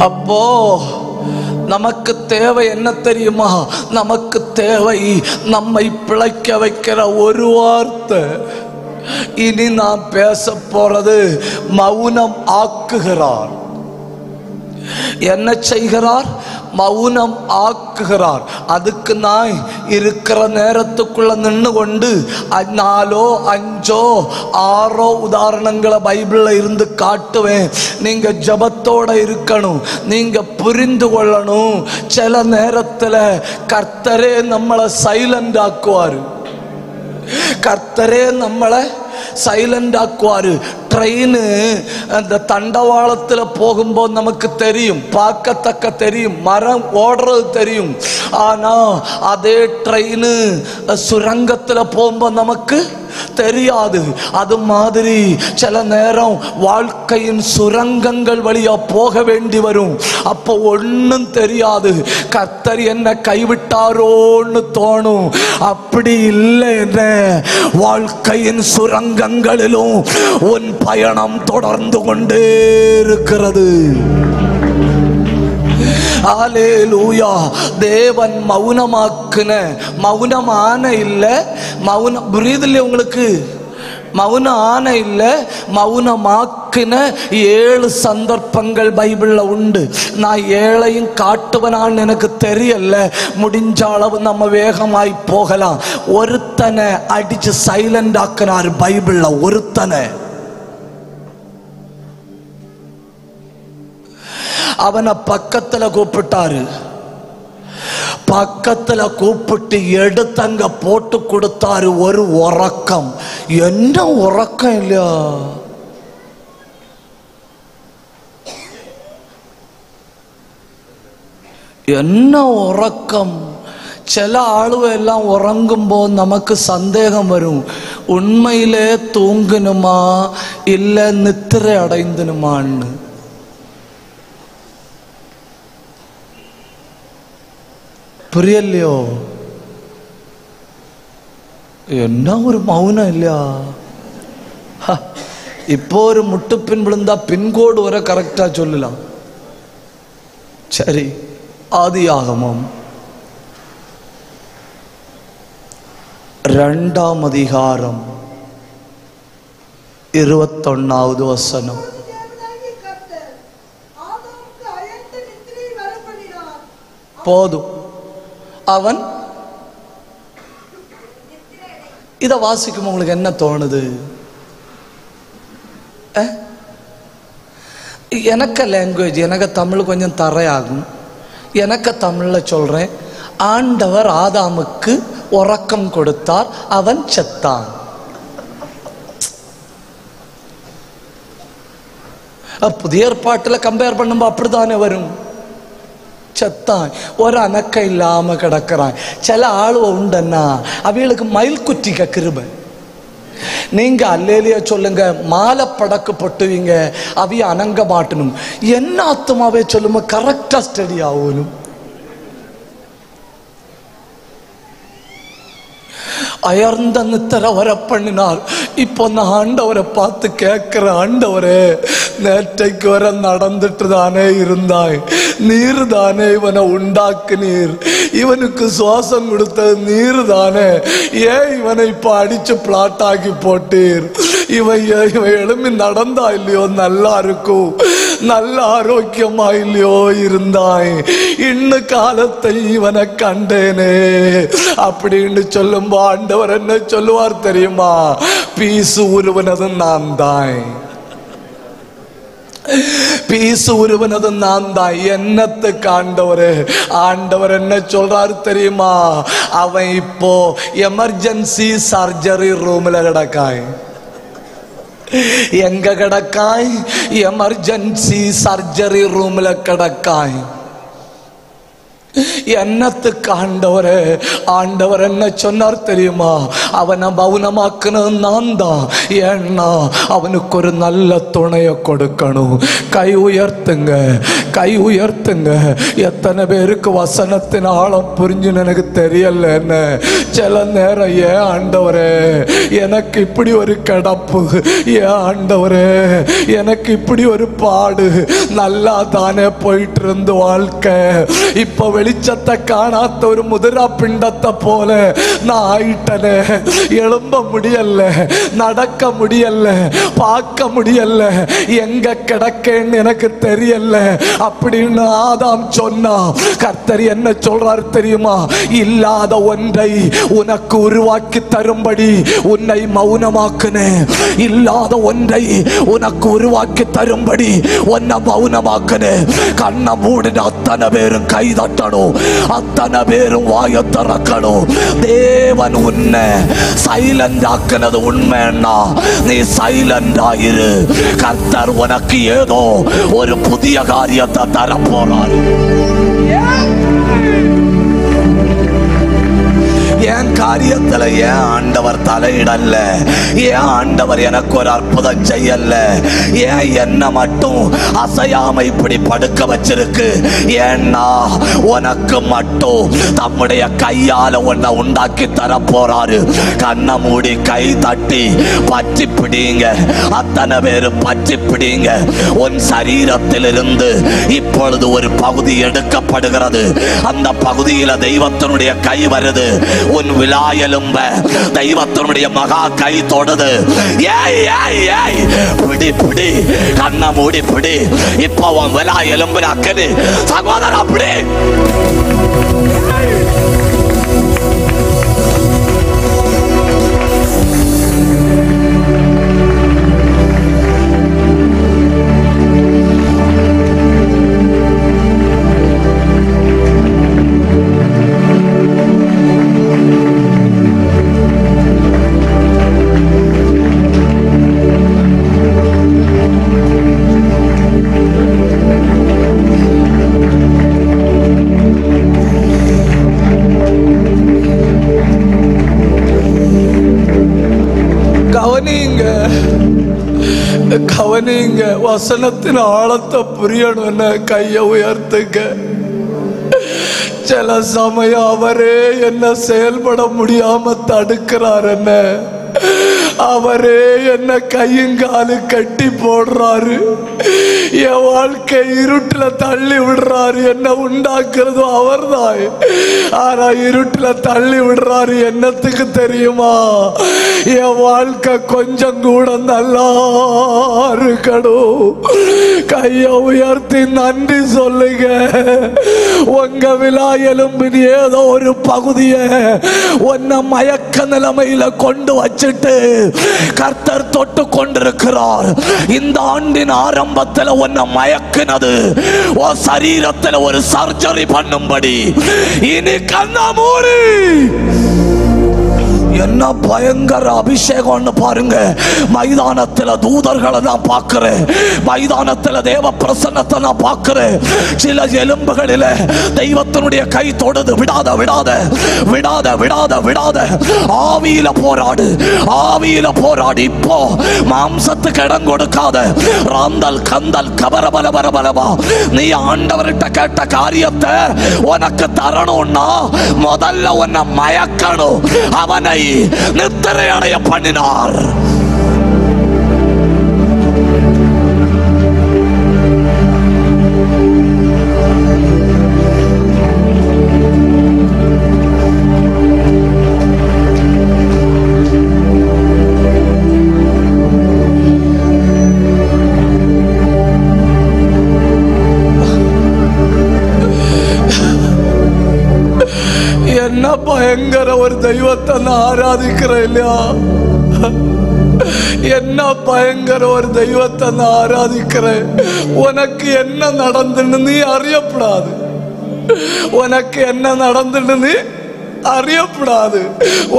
Speaker 1: அப்போ நமக்கு தேவை என்ன தெரியுமா? நமக்கு தேவை நம்மை பிழைக்க வைக்கிற ஒரு வார்த்தை. இனி நான் பேச போறது மௌனம் ஆக்குகிறார். என்ன செய்கிறார்? மௌனம் ஆக்குகிறார். அதுக்கு நான் இருக்கிற நேரத்துக்குள்ள நின்று கொண்டு 4 5 6 உதாரணங்களை பைபிள்ல இருந்து காட்டுவேன். நீங்க ஜபத்தோட இருக்கணும், நீங்க புரிந்து கொள்ளணும். சில நேரத்துல கர்த்தரே நம்மளை சைலண்ட் ஆக்குவாரு. கர்த்தரே நம்மளை சைலண்ட் ஆக்குவாரு. ட்ரெயின் அந்த தண்டவாளத்தில் போகும்போது நமக்கு தெரியும், பார்க்கத்தக்க தெரியும், மரம் ஓடுறது தெரியும். ஆனா அதே ட்ரெயின் சுரங்கத்தில் போகும்போது நமக்கு தெரியாது. அது மாதிரி சில நேரம் வாழ்க்கையின் சுரங்கங்கள் வழியா போக வேண்டி வரும். அப்போ ஒன்னும் தெரியாது, கர்த்தர் என்ன கைவிட்டாரோன்னு தோணும். அப்படி இல்லை, என்ன வாழ்க்கையின் சுரங்கங்களிலும் உன் பயணம் தொடர்ந்து கொண்டே இருக்கிறது. ஹல்லேலூயா. தேவன் மௌனமாக்குன, மௌனமான இல்லை, மௌனம் புரியுதில்லை உங்களுக்கு? மௌனம் ஆன இல்லை, மௌனமாக்கின 7 சந்தர்ப்பங்கள் பைபிள்ல உண்டு. நான் 7ஐயும் காட்டுவனான்னு எனக்கு தெரியல. முடிஞ்ச அளவு நம்ம வேகமாய் போகலாம். ஒருத்தனை அடிச்சு சைலண்ட் ஆக்கினார் பைபிள்ல. ஒருத்தனை அவனை பக்கத்துல கூப்பிட்டாரு. பக்கத்துல கூப்பிட்டு எடுத்தங்க போட்டு கொடுத்தாரு. ஒரு உறக்கம். என்ன உறக்கம் இல்லையா? என்ன உறக்கம். சில ஆளுவ எல்லாம் உறங்கும் போது நமக்கு சந்தேகம் வரும், உண்மையிலே தூங்கணுமா இல்ல நித்திரை அடைந்தனுமான்னு. புரியலையோ? என்ன ஒரு மௌனம் இல்லையா? இப்போ ஒரு முட்டு பின் விழுந்தா பின்கோடு வர கரெக்டா சொல்லலாம். சரி, ஆதியாகமம் 2ஆம் அதிகாரம் 21வது வசனம். போதும். அவன் இத வாசிக்கும் உங்களுக்கு என்ன தோணுது? எனக்கு லாங்குவேஜ், எனக்கு தமிழ் கொஞ்சம் தரையாகும். எனக்கு தமிழ்ல சொல்றேன். ஆண்டவர் ஆதாமுக்கு உறக்கம் கொடுத்தார், அவன் செத்தான். புதிய ஏற்பாட்டில் கம்பேர் பண்ணும்போது அப்படித்தானே வரும். செத்தான், ஒரு அணக்க இல்லாம கிடக்கிறான். சில ஆளுவ உண்டன்னா அவைகளுக்கு மயில் குத்திக்க கிருபை. நீங்க அல்லேலியா சொல்லுங்க, மாலை படக்கு பொட்டுவீங்க, அவைய அணங்க மாட்டணும். என்ன ஆத்துமாவே சொல்லுங்க, கரெக்டா ஸ்டடி ஆகணும். அயர்ந்த நித்திர வர பண்ணினார். இப்போ நான் ஆண்டவரை பார்த்து கேட்கிற, ஆண்டவரே நேற்றைக்கு வர நடந்துட்டு தானே இருந்தாய், நீர் தானே இவனை உண்டாக்குனீர், இவனுக்கு சுவாசம் கொடுத்தது நீர் தானே, ஏன் இவனை இப்ப அடிச்சு பிளாட் ஆக்கி போட்டீர்? இவன் எழும்பி நடந்தா இல்லையோ நல்லா இருக்கும், நல்ல ஆரோக்கியமா இல்லையோ இருந்தாய், இன்னும் காலத்தை இவனை கண்டேனே அப்படின்னு சொல்லும்போ ஆண்டவர் என்ன சொல்லுவார் தெரியுமா? பீசு உருவனதும் நான் தான், பீசு உருவனதும் நான் தான். என்னத்துக்கு ஆண்டவர்? ஆண்டவர் என்ன சொல்றாரு தெரியுமா? அவன் இப்போ எமர்ஜென்சி சர்ஜரி ரூம்ல கிடக்காய். எங்க கிடக்காய்? எமர்ஜென்சி சர்ஜரி ரூம்ல கிடக்காய். என்னத்துக்கு ஆண்டவரே? ஆண்டவர் என்ன சொன்னார் தெரியுமா? அவனை மௌனமாக்குனது நான் தான். ஏன்னா அவனுக்கு ஒரு நல்ல துணையை கொடுக்கணும். கை உயர்த்துங்க, கை உயர்த்துங்க. எத்தனை பேருக்கு வசனத்தின் ஆழம் புரிஞ்சுன்னு எனக்கு தெரியல. என்ன சில நேரம் ஏன் ஆண்டவரே எனக்கு இப்படி ஒரு கிடப்பு, ஏன் ஆண்டவரே எனக்கு இப்படி ஒரு பாடு, நல்லா தானே போயிட்டு இருந்து வாழ்க்கை, இப்ப வெளிச்சத்தை காணாத ஒரு முதிரா பிண்டத்தை போல நான் ஆயிட்டனே. எழும்ப முடியல, நடக்க முடியல, பார்க்க முடியல, எங்க கிடக்கேன்னு எனக்கு தெரியல அப்படின்னு ஆதாம் சொன்னா, கர்த்தர் என்ன சொல்றாரு தெரியுமா? இல்லாத ஒன்றை உனக்கு உருவாக்கி தரும்படி உன்னை மௌனமாக்குனேன். இல்லாத ஒன்றை உனக்கு உருவாக்கி தரும்படி உன்னை மௌனமாக்குனேன். கண்ணை மூடின அத்தனை பேரும் கை தட்டணும், அத்தனை பேரும் வாயை திறக்கணும். தேவன் உன்னை சைலண்ட் ஆக்குனது உண்மைன்னா நீ சைலண்ட் ஆயிரு. கர்த்தர் உனக்கு ஏதோ ஒரு புதிய காரியத்தை தரப்போறாரு. என் காரியத்துல ஏன் ஆண்டவர் தலையிடல? ஏன் ஆண்டவர் எனக்கு ஒரு அற்புதம் செய்யல? ஏன் என்ன மட்டும் அசையாம இப்படி படுக்க வச்சிருக்கு? ஏன்னா உனக்கு மட்டும் தம்முடைய கையால உன்னை உண்டாக்கி தர போறாரு. கண்ணை மூடி கை தட்டி பற்றி பிடிங்க, அத்தனை பேரு பற்றி பிடிங்க. உன் சரீரத்திலிருந்து இப்பொழுது ஒரு பகுதி எடுக்கப்படுகிறது. அந்த பகுதியில தெய்வத்தினுடைய கை வருது. உன் விலாயெலும்ப தெய்வத்தினுடைய மகா கை தொடுது. பிடி பிடி, கண்ணை மூடி பிடி. இப்ப உன் விலாயெலும்பு அக்கது சகோதரன் அப்படி கவனிங்க. வசனத்தின் ஆழத்தை புரியணும்னு கையை உயர்த்துங்க. சில சமயம் அவரே என்ன செயல்பட முடியாம தடுக்கிறார். என்ன அவரே என்ன கையுங்காலு கட்டி போடுறாரு. என் வாழ்க்கை இருட்டுல தள்ளி விடுறாரு. என்ன உண்டாக்குறது அவர் தான். ஆனா இருட்டுல தள்ளி விடுறாரு. என்னத்துக்கு தெரியுமா? என் வாழ்க்கை கொஞ்சம் கூட நல்லா இருக்கணும். கையை உயர்த்தி நன்றி சொல்லுங்க. உங்க விழா எலும்பின் ஏதோ ஒரு பகுதியை உன்னை மயக்க நிலைமையில கொண்டு வச்சுட்டு கர்த்தர் தொட்டு கொண்டிருக்கிறார். இந்த ஆண்டின் ஆரம்பத்தில் உன்னை மயக்கினது உன் சரீரத்தில் ஒரு சர்ஜரி பண்ணும்படி. இனி கண்ணா மூடி. என்ன பயங்கர அபிஷேகம்னு பாருங்க. மைதானத்தில் தூதர்களை நான் பார்க்கிறேன். மைதானத்தில் தேவ பிரசன்னத்தை நான் பார்க்கிறேன். சில எலும்புகளில் தெய்வத்தினுடைய கை தொடுது. விடாத விடாத விடாத விடாத விடாத. ஆவியில போராடு, ஆவியில போராடு. இப்போ மாம்சத்துக்கு இடம் கொடுக்காத. ராந்தல் கந்தல் கபரபல பரபலவா. நீ ஆண்டவர்கிட்ட கேட்ட காரியத்தை உனக்கு தரணும்னா முதல்ல உன்னை மயக்கணும். அவனை நித்திரை அடைய பண்ணினார். என்ன பயங்கர ஒரு தெய்வத்தை நான் ஆராதிக்கிறேன் இல்லையா? என்ன பயங்கர ஒரு தெய்வத்தை நான் ஆராதிக்கிறேன். உனக்கு என்ன நடந்துன்னு நீ அறியப்படாது. உனக்கு என்ன நடந்துன்னு நீ அறியப்படாது.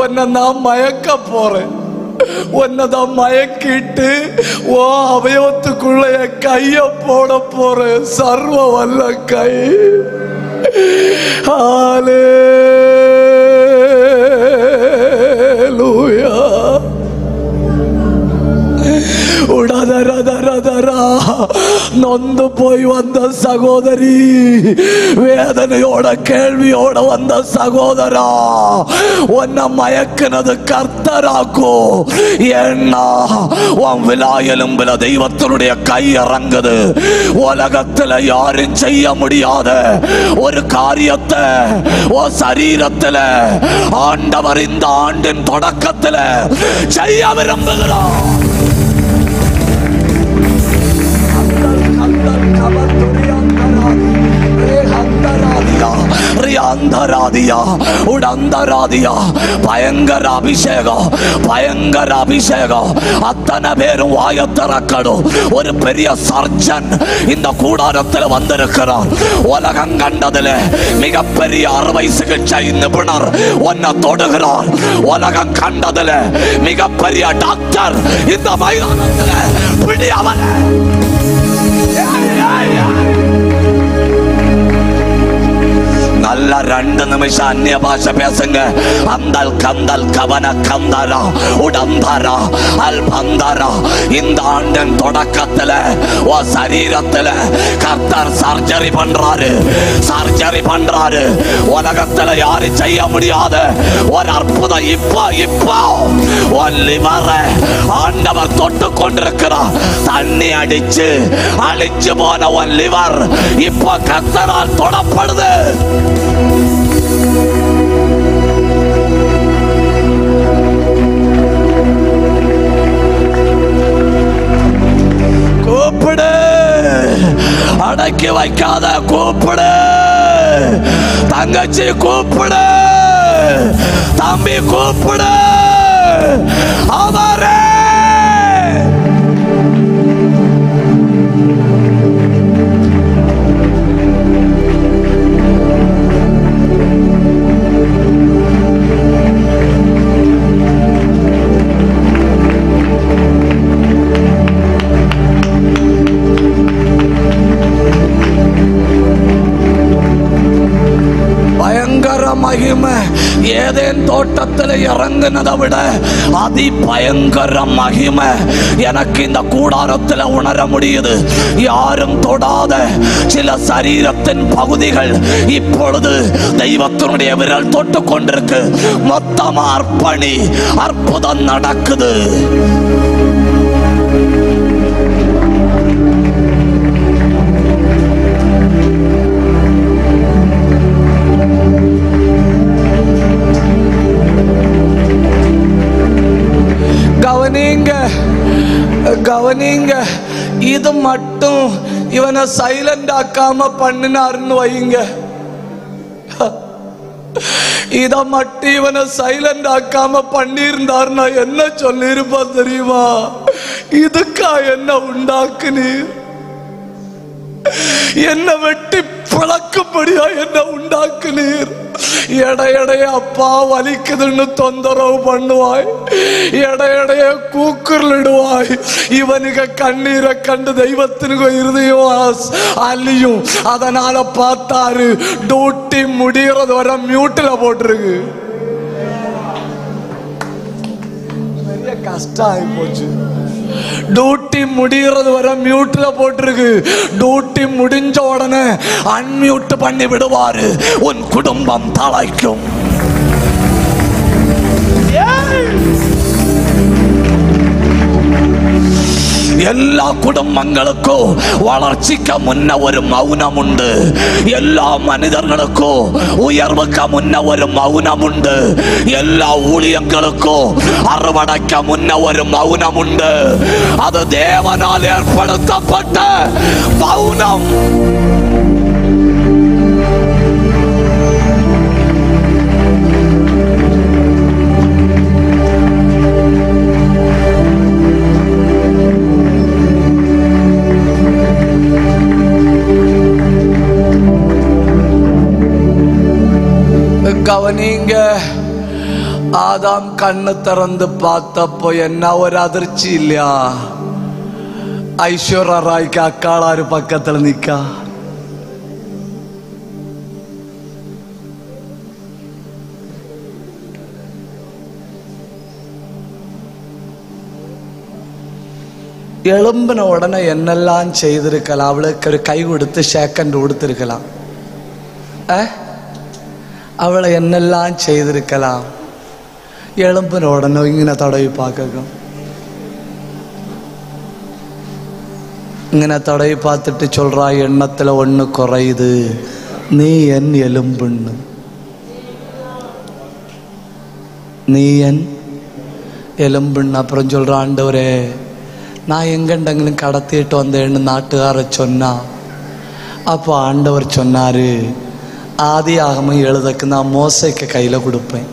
Speaker 1: உன்னை நான் மயக்க போறேன். உன்னதான் மயக்கிட்டு ஓ அவயவத்துக்குள்ள கைய போட போறேன். சர்வ வல்ல கை. ஹல்லேலூயா. நொந்து போய் வந்த சகோதரி, வேதனையோட கேள்வியோட வந்த சகோதரா, உன்னை மயக்கினது கர்த்தராக்கோ. ஏன்னா உன் விலா எலும்புல தெய்வத்தினுடைய கை இறங்குது. உலகத்துல யாரும் செய்ய முடியாத ஒரு காரியத்தை உன் சரீரத்துல ஆண்டவர் இந்த ஆண்டின் தொடக்கத்துல செய்ய விரும்புகிறார். பயங்கர அபிஷேகம், பயங்கர அபிஷேகம். அத்தனை பேரும் வாயை திறக்கணும். ஒரு பெரிய சர்ஜன் இந்த கூடாரத்தில் வந்திருக்கிறார். உலகம் கண்டதில் மிகப்பெரிய அறுவை சிகிச்சை நிபுணர் உன்னை தொடுகிறார். உலகம் கண்டதில் மிகப்பெரிய டாக்டர் இந்த மைதானத்தில் பிடியவன். நல்ல 2 நிமிஷம் அந்நிய பாஷை பேசுங்க. அந்தல் கந்தல் கவன கந்தரா உடந்தரா அல் பந்தரா. இந்த ஆண்டின் தொடக்கத்துல உன் சரீரத்துல கர்த்தர் சர்ஜரி பண்றாரு, சர்ஜரி பண்றாரு. உலகத்துல யாரும் செய்ய முடியாத ஒரு அற்புதம் இப்போ உன் லிவரை ஆண்டவர் தொட்டு கொண்டிருக்கிறார். தண்ணி அடிச்சு அழிச்சு போன உன் லிவர் இப்போ கர்த்தரால் தொடப்படுது. கூப்பிடு, அடக்கி வைக்காத கூப்பிடு. தங்கச்சி கூப்பிடு, தம்பி கூப்பிடு. அவரே மகிமை. ஏதேன் தோட்டத்தில் இறங்குனதை விட அதி பயங்கர மகிமை எனக்கு இந்த கூடாரத்தில் உணர முடியுது. யாரும் தொடாத சில சரீரத்தின் பகுதிகள் இப்பொழுது தெய்வத்தினுடைய விரல் தொட்டு கொண்டிருக்கு. மொத்தமா அர்ப்பணி, அற்புதம் நடக்குது. கவனிங்க, இது மட்டும் இவனை சைலண்ட் ஆக்காம பண்ணினாருன்னு வைங்க. இத மட்டும் இவனை சைலண்ட் ஆக்காம பண்ணியிருந்தாருன்னா என்ன சொல்லிருப்பா தெரியுமா? இதுக்கா என்ன உண்டாக்குனீர்? என்ன வெட்டி பழக்கப்படியா என்ன உண்டாக்குனீர்? எடையடைய அப்பா வலிக்குதுன்னு தொந்தரவு பண்ணுவாய், எடையடைய கூக்குரலிடுவாய். இவனுக்கு கண்ணீரை கண்டு தெய்வத்தினுக்கு இருதயம் அழியும். அதனால பார்த்தாரு, டியூட்டி முடிகிறது வர மியூட்ல போட்டிருக்கு. பெரிய கஷ்டம் ஆகி போச்சு. டியூட்டி முடிகிறது வர மியூட்ல போட்டிருக்கு. டியூட்டி முடிஞ்ச உடனே அன்மியூட் பண்ணி விடுவாரு. உன் குடும்பம் தழைக்கும். எல்லா குடும்பங்களுக்கும் வளர்ச்சிக்கு முன்ன ஒரு மௌனம் உண்டு. எல்லா மனிதர்களுக்கும் உயர்வுக்கு முன்ன ஒரு மௌனம் உண்டு. எல்லா ஊழியங்களுக்கும் அறுவடைக்கு முன்ன ஒரு மௌனம் உண்டு. அது தேவனால் ஏற்படுத்தப்பட்ட மௌனம். கவனிங்க, ஆதாம் கண்ணு திறந்து பார்த்தப்போ என்ன ஒரு அதிர்ச்சி இல்லையா? ஐஸ்வர்யா ராய்க்கு அக்காளாரு பக்கத்துல நிக்கா. எழும்பின உடனே என்னெல்லாம் செய்திருக்கலாம். அவளுக்கு ஒரு கை கொடுத்து ஷேக்கண்ட் கொடுத்துருக்கலாம். அவளை என்னெல்லாம் செய்திருக்கலாம். எழும்பின உடனே இங்கே தடவி பார்க்கும். இங்கே தடவி பார்த்துட்டு சொல்றா, எண்ணத்தில் ஒன்று குறையுது, நீ என் எலும்புன்னு. நீ என் எலும்புன்னு. அப்புறம் சொல்ற, ஆண்டவரே நான் எங்கெண்டங்களும் கடத்திட்டு வந்தேன்னு நாட்டுக்கார சொன்னா. அப்போ ஆண்டவர் சொன்னாரு, ஆதியாகமம் எழுதக்கு நான் மோசைக்கு கையில் கொடுப்பேன்.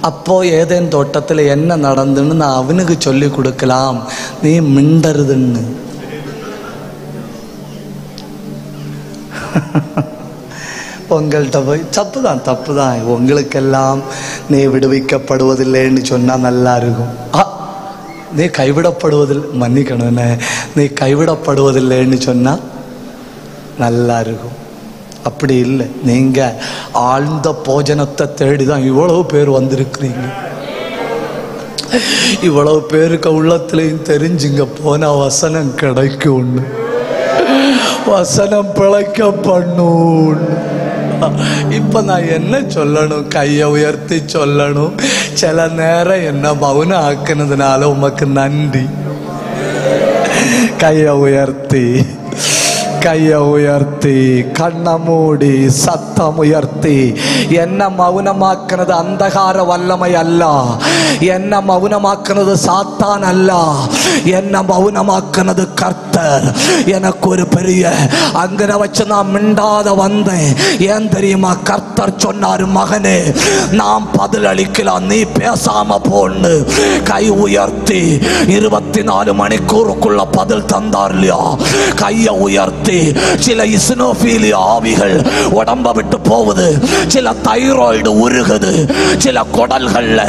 Speaker 1: அப்போ ஏதேன் தோட்டத்தில் என்ன நடந்துன்னு நான் அவனுக்கு சொல்லி கொடுக்கலாம், நீ மிண்டருதுன்னு. உங்கள்கிட்ட போய் தப்பு தான் உங்களுக்கெல்லாம் நீ விடுவிக்கப்படுவதில்லைன்னு சொன்னால் நல்லா இருக்கும். நீ கைவிடப்படுவதில்லை, மன்னிக்கணும்னே, நீ கைவிடப்படுவதில்லைன்னு சொன்னால் நல்லா இருக்கும். அப்படி இல்லை, நீங்கள் ஆழ்ந்த போஜனத்தை தேடி தான் இவ்வளவு பேர் வந்திருக்கிறீங்க. இவ்வளவு பேருக்கு உள்ளத்திலையும் தெரிஞ்சுங்க, போன வசனம் கிடைக்கும், ஒன்று வசனம் பிழைக்க பண்ணும். இப்ப நான் என்ன சொல்லணும்? கையை உயர்த்தி சொல்லணும். சில நேரம் என்ன மௌனம் ஆக்குனதுனால உமக்கு நன்றி. கையை உயர்த்தி கண்ணை மூடி சத்தம் உயர்த்தி, என்ன மௌனமாக்குனது அந்தகார வல்லமை அல்ல, என்ன மௌனமாக்குனது சாத்தான் அல்ல, என்ன மௌனமாக்குனது கர்த்தர். எனக்கு ஒரு பெரிய அங்கன வச்சு நான் மிண்டாத வந்தேன். ஏன் தெரியுமா? கர்த்தர் சொன்னாரு, மகனே நாம் பதில் அளிக்கலாம், நீ பேசாம போன்னு. கை உயர்த்தி 24 மணிக்கூருக்குள்ள பதில் தந்தார் இல்லையா? கையை உயர்த்தி. சில இஸ்னோபீலியா ஆவிகள் உடம்ப விட்டு போகுது, சில தைராய்டு உருகுது, சில குடல்கள்ல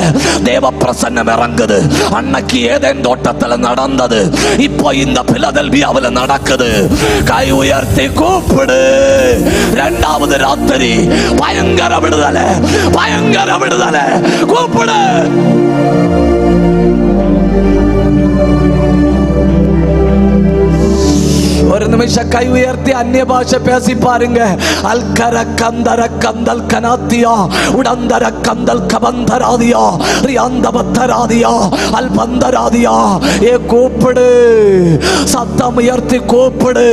Speaker 1: தேவ பிரசன்னம் இறங்குது. அன்னைக்கு ஏதேன் தோட்டத்தில் நடந்தது, இப்போ இந்த பிலதெல்பியாவில் நடக்குது. கை உயர்த்தி கூப்பிடு. 2வது ராத்திரி பயங்கர விடுதலை, கூப்பிடு. ஒரு நிமிஷம் கை உயர்த்தி அந்நிய பாஷை பேசி பாருங்க. அல்கர கந்தர கந்தல் கனாத்தியா உடந்தர கந்தல் கபந்தராதியா ரியாந்தபத்தராதியா அல்பந்தராதியா. ஏ கூப்பிடு, சத்தம் உயர்த்தி கூப்பிடு.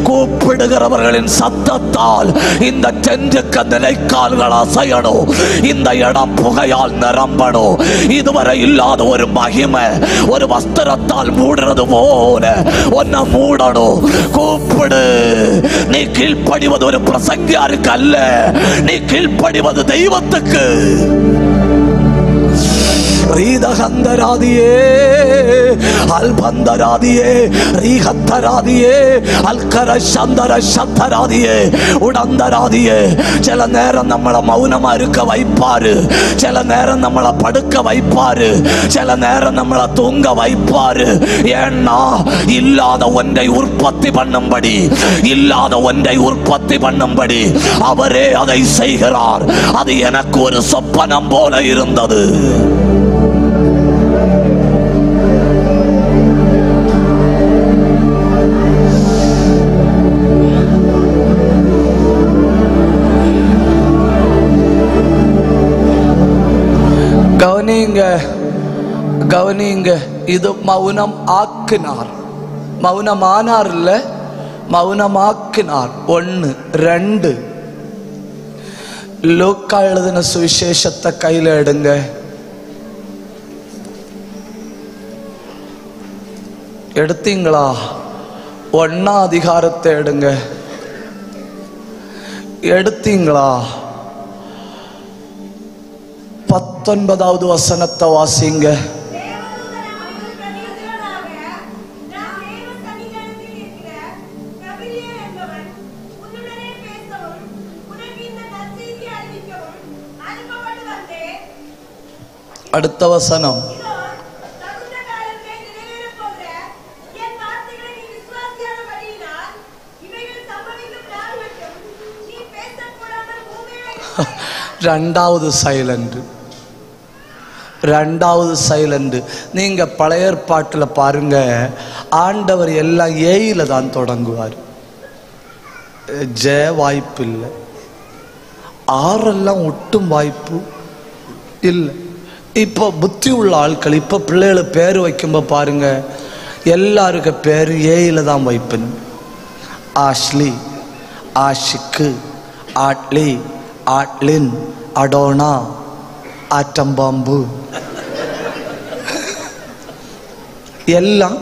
Speaker 1: கூப்பிடுகிறவர்களின் சத்தத்தால் இந்த செஞ்சுக்க நிலைக்கால்கள் அசையணும். இந்த இடம் புகையால் நிரம்பணும். இதுவரை இல்லாத ஒரு மகிமை ஒரு வஸ்திரத்தால் மூடுறது போல ஒன்ன மூடணும். கூப்பிடு. நீ கீழ்ப்படிவது ஒரு பிரசங்கியாருக்கு அல்ல, நீ கீழ்ப்படிவது தெய்வத்துக்கு. ரீதகந்தராதியே அல்பந்தராதியே ரீகத்தராதியே அல்கர சந்தர சத்தராதியே உடந்தராதியே. சில நேரம் நம்மளை மௌனமா இருக்க வைப்பாரு, சில நேரம் நம்மளை படுக்க வைப்பாரு, சில நேரம் நம்மளை தூங்க வைப்பாரு. ஏன்னா இல்லாத ஒன்றை உற்பத்தி பண்ணும்படி அவரே அதை செய்கிறார். அது எனக்கு ஒரு சொப்பனம் போல இருந்தது. கவனிங்க, இது மௌனம் ஆக்கினார், மௌனமானார் இல்ல, மௌனமாக்கினார். 1 2 லூக்கா எழுதின சுவிசேஷத்தை கையில எடுங்க. எடுத்தீங்களா? 1ஆம் அதிகாரத்தை எடுங்க. எடுத்தீங்களா? 19வது வசனத்தை வாசிங்க. அடுத்த வசனம். இரண்டாவது சைலண்ட். ரெண்டாவது சைலண்ட். நீங்க பழைய ஏற்பாட்டில் பாருங்க, ஆண்டவர் எல்லாம் ஏயில தான் தொடங்குவார். ஜெ வாய்ப்பு இல்லை, ஆறெல்லாம் ஒட்டும் வாய்ப்பு இல்லை. இப்போ புத்தி உள்ள ஆட்கள் இப்போ பிள்ளைகளை பேர் வைக்கும்போது பாருங்க, எல்லாருக்கு பேர் ஏயில தான் வைப்பேன். ஆஷ்லி, ஆஷிக்கு, ஆட்லி, ஆட்லின், அடோனா, ஆட்டம்பாம்பு எல்லாம்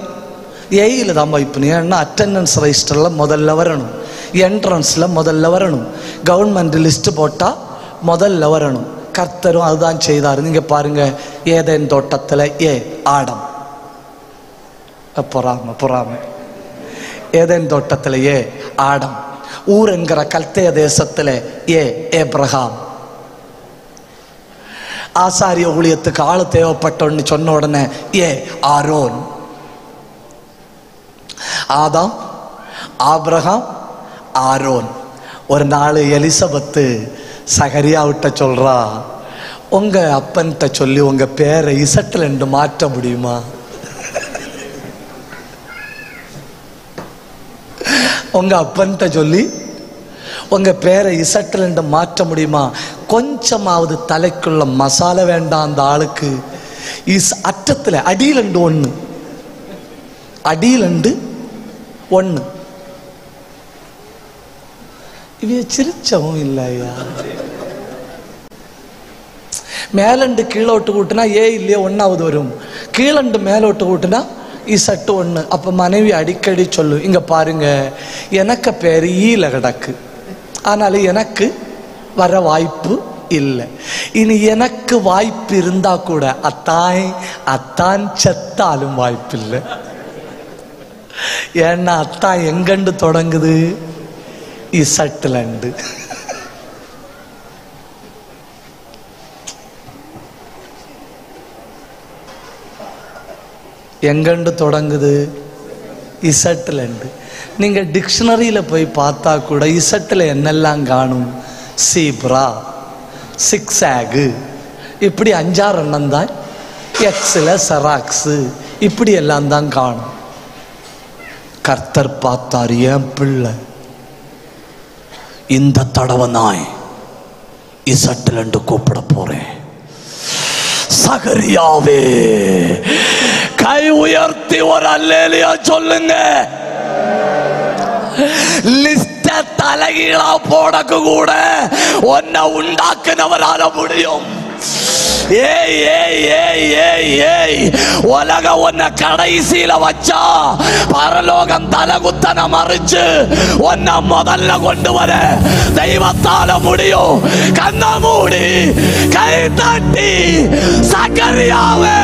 Speaker 1: ஏயில தான் வைப்பேன். ஏன்னா அட்டெண்டன்ஸ் ரெஜிஸ்டரில் முதல்ல வரணும், என்ட்ரன்ஸில் முதல்ல வரணும், கவர்மெண்ட் லிஸ்ட் போட்டால் முதல்ல வரணும். கர்த்தரும் அதுதான் செய்தார். நீங்கள் பாருங்க, ஏதேன் தோட்டத்தில் ஆடம், பொறாம ஏதேன் தோட்டத்தில் ஆடம், ஊர் என்கிற கல்தேய தேசத்தில் ஏப்ரஹாம். ஆசாரிய ஊழியத்துக்கு ஆளு தேவைப்பட்டோன்னு சொன்ன உடனே ஆரோன். ஆதாம், ஆபிரகாம், ஆரோன். ஒரு நாள் எலிசபெத்து சகரியாவிட்ட சொல்றா, உங்க அப்பன்கிட்ட சொல்லி உங்க பேரை இசட்டில் என்று மாற்ற முடியுமா? உங்க அப்பன்கிட்ட சொல்லி உங்க பேரை இசட்டில் என்று மாற்ற முடியுமா? கொஞ்சமாவது தலைக்குள்ள மசாலா வேண்டாம் அந்த ஆளுக்கு. அற்றத்தில் அடியிலண்டு ஒண்ணு, அடியிலண்டு ஒண்ணு. இவ சிரிச்சவும் இல்லையா? மேலண்டு கீழோட்டு கூட்டினா இல்லையா ஒன்னாவது வரும், கீழண்டு மேலோட்டு கூட்டினா இசட்டு ஒண்ணு. அப்ப மனைவி அடிக்கடி சொல்லு, இங்க பாருங்க எனக்கு பேரு ஈல கிடக்கு, ஆனாலும் எனக்கு வர வாய்ப்பு இல்லை. இனி எனக்கு வாய்ப்பு இருந்தா கூட அத்தான் செத்தாலும் வாய்ப்பு இல்லை. ஏன்னா அத்தான் எங்கண்டு தொடங்குது? இசட்டுலண்டு. எங்கண்டு தொடங்குது? இசட்டுலண்டு. நீங்க டிக்ஷனரியில போய் பார்த்தா கூட இசட்டில் என்னெல்லாம் காணும்? சீப்ரா, சிக்ஸாகு, இப்படி 5-6 எண்ணம் தான். எக்ஸில் செராக்ஸு, இப்படி எல்லாம் தான் காணும். கர்த்தர் பார்த்தார், என் பிள்ளை இந்த தடவை நான் இசட்டில் கூப்பிட போறேன். சகரியாவே கை உயர்த்தி ஒரு அல்லேலியா சொல்லுங்க. லிஸ்ட தலைகீழா போடக்கு கூட ஒன்ன உண்டாக்குனவரால முடியும். உலக ஒன்ன கடைசியில வச்சா பரலோகம் தலகுத்தன மறிச்சு ஒன்ன முதல்ல கொண்டு வர தெய்வத்தால முடியும். கண்ண மூடி கை தட்டி சகரியாவே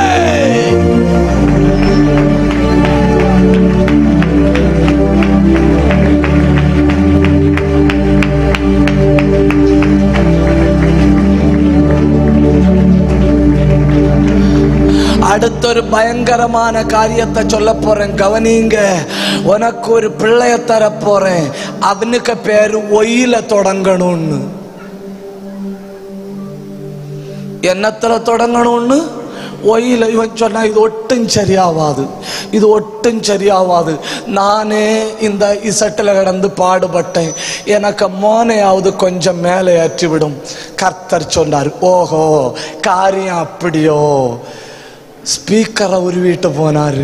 Speaker 1: அடுத்தொரு பயங்கரமான காரியத்தை சொல்ல போறேன், கவனிங்க. உனக்கு ஒரு பிள்ளைய தர போறேன், அவனுக்கு பேரு ஒயில தொடங்கணும்னு. என்னத்துல தொடங்கணும்னு? ஒயில. இவன் சொன்னா இது ஒட்டும் சரியாவாது, இது ஒட்டும் சரியாவாது. நானே இந்த இசட்டில் கிடந்து பாடுபட்டேன், எனக்கு மோனையாவது கொஞ்சம் மேலே ஏற்றிவிடும். கர்த்தர் சொன்னார், ஓஹோ காரியம் அப்படியோ. ஸ்பீக்கரை உருவிட்டு போனாரு.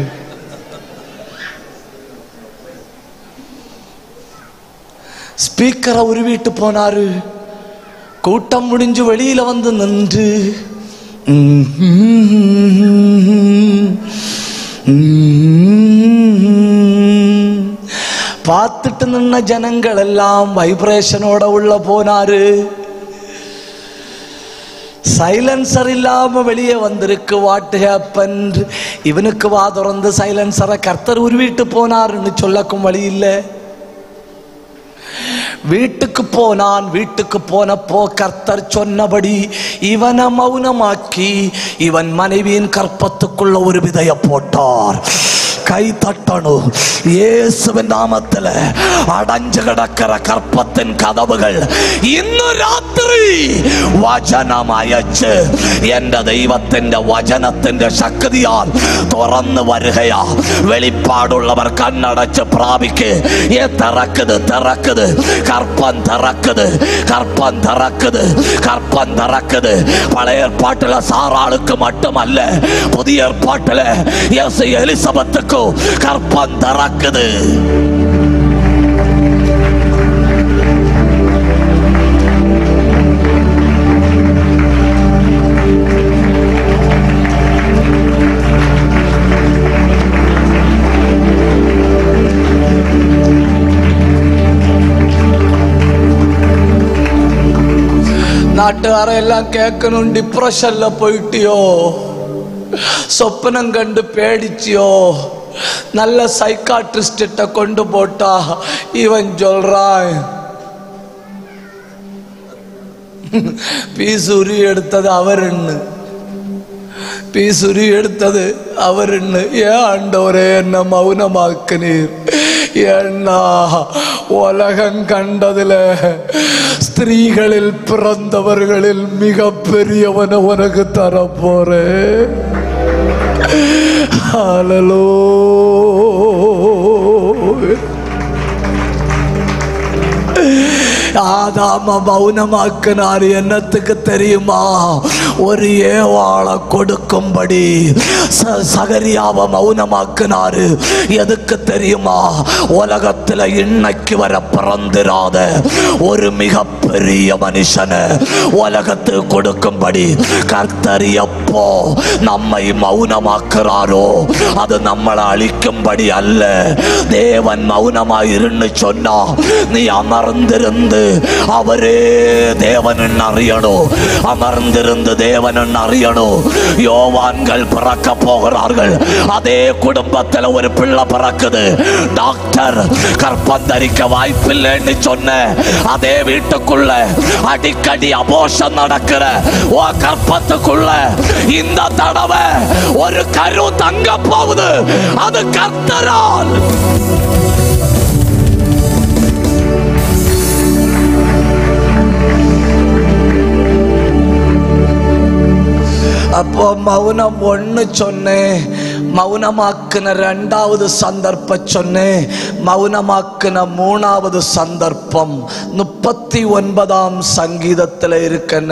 Speaker 1: ஸ்பீக்கரை உருவிட்டு போனாரு. கூட்டம் முடிஞ்சு வெளியில வந்து நின்று பார்த்துட்டு நின்ன ஜனங்கள் எல்லாம் வைப்ரேஷனோட உள்ள போனாரு. சைலன்சர் இல்லாம வெளியே வந்திருக்கு. What happened? இவனுக்கு வா திறந்து சைலன்சரை கர்த்தர் உருவிட்டு போனாருன்னு சொல்லக்கும் வழி இல்லை. வீட்டுக்கு போனான். வீட்டுக்கு போனப்போ கர்த்தர் சொன்னபடி இவனை மௌனமாக்கி இவன் மனைவியின் கற்பத்துக்குள்ள ஒரு விதைய போட்டார். கை தட்டணும். இயேசுவின் நாமத்தில் அடைஞ்சு கிடக்கிற கற்பத்தின் கதவுகள் இன்னும் ராத்திரி
Speaker 2: കീറി വചനം അയച്ച് എന്റെ ദൈവത്തിന്റെ വചനത്തിന്റെ ശക്തിയാൽ തുറന്നു വരികയാ. വെളിപ്പാടുള്ളവർ കണ്ണടച്ച് പ്രാപിക്ക്. திறக்குது கற்பம் திறக்குது. பழைய ஏற்பாட்டுல சாராளுக்கு மட்டுமல்ல, புதிய ஏற்பாட்டுல எலிசபெத்துக்கும் கற்பம் திறக்குது.
Speaker 1: നാട്ടുകാരെല്ലാം കേൾക്കണം, ഡിപ്രഷനിൽ പോയിട്ടിയോ, സ്വപ്നം കണ്ട് പേടിച്ചിയോ, നല്ല സൈക്കാട്രിസ്റ്റിட்ட കൊണ്ടുപോട്ടാ ഇവൻ ചൊല്றான் പീസുരി എടുത്തത് അവരെന്ന് ஏன் ஆண்டவரே என்ன மௌனமாக்குனீர்? ஏன்னா உலகம் கண்டதுல ஸ்திரீகளில் பிறந்தவர்களில் மிக பெரியவனை உனக்கு தரப்போறேன். ஹல்லேலூயா. ஆதாம மௌனமாக்கினார். என்னத்துக்கு தெரியுமா? ஒரு ஏவாளை கொடுக்கும்படி. சகரியாவை மௌனமாக்கினாரு. எதுக்கு தெரியுமா? உலகத்துல இன்னைக்கு வர பிறந்திராத ஒரு மிகப்பெரிய மனுஷனை உலகத்துக்கு கொடுக்கும்படி கர்த்தர் எப்போ நம்மை மௌனமாக்குறாரோ அது நம்மளை அழிக்கும்படி அல்ல. தேவன் மௌனமாயிருன்னு சொன்னா நீ அமர்ந்திருந்து அவரே தேவன் அறியணும். அமர்ந்திருந்து தேவன் அறியணும். யோவான்கள் பிறக்க போகிறார்கள். அதே குடும்பத்தில் ஒரு பிள்ளை பிறக்குது. டாக்டர் கர்ப்பம் தரிக்க வாய்ப்பில்லைன்னு சொன்ன அதே வீட்டுக்குள்ள அடிக்கடி அபோஷன் நடக்கிற கர்ப்பத்துக்குள்ள இந்த தடவை ஒரு கரு தங்க போகுது. அது கர்த்தரால். அப்போ மௌனம் ஒன்று சொன்னேன், மௌனமாக்குன ரெண்டாவது சந்தர்ப்பம் சொன்னேன், மௌனமாக்குன மூணாவது சந்தர்ப்பம் 39ஆம் சங்கீதத்தில் இருக்கன.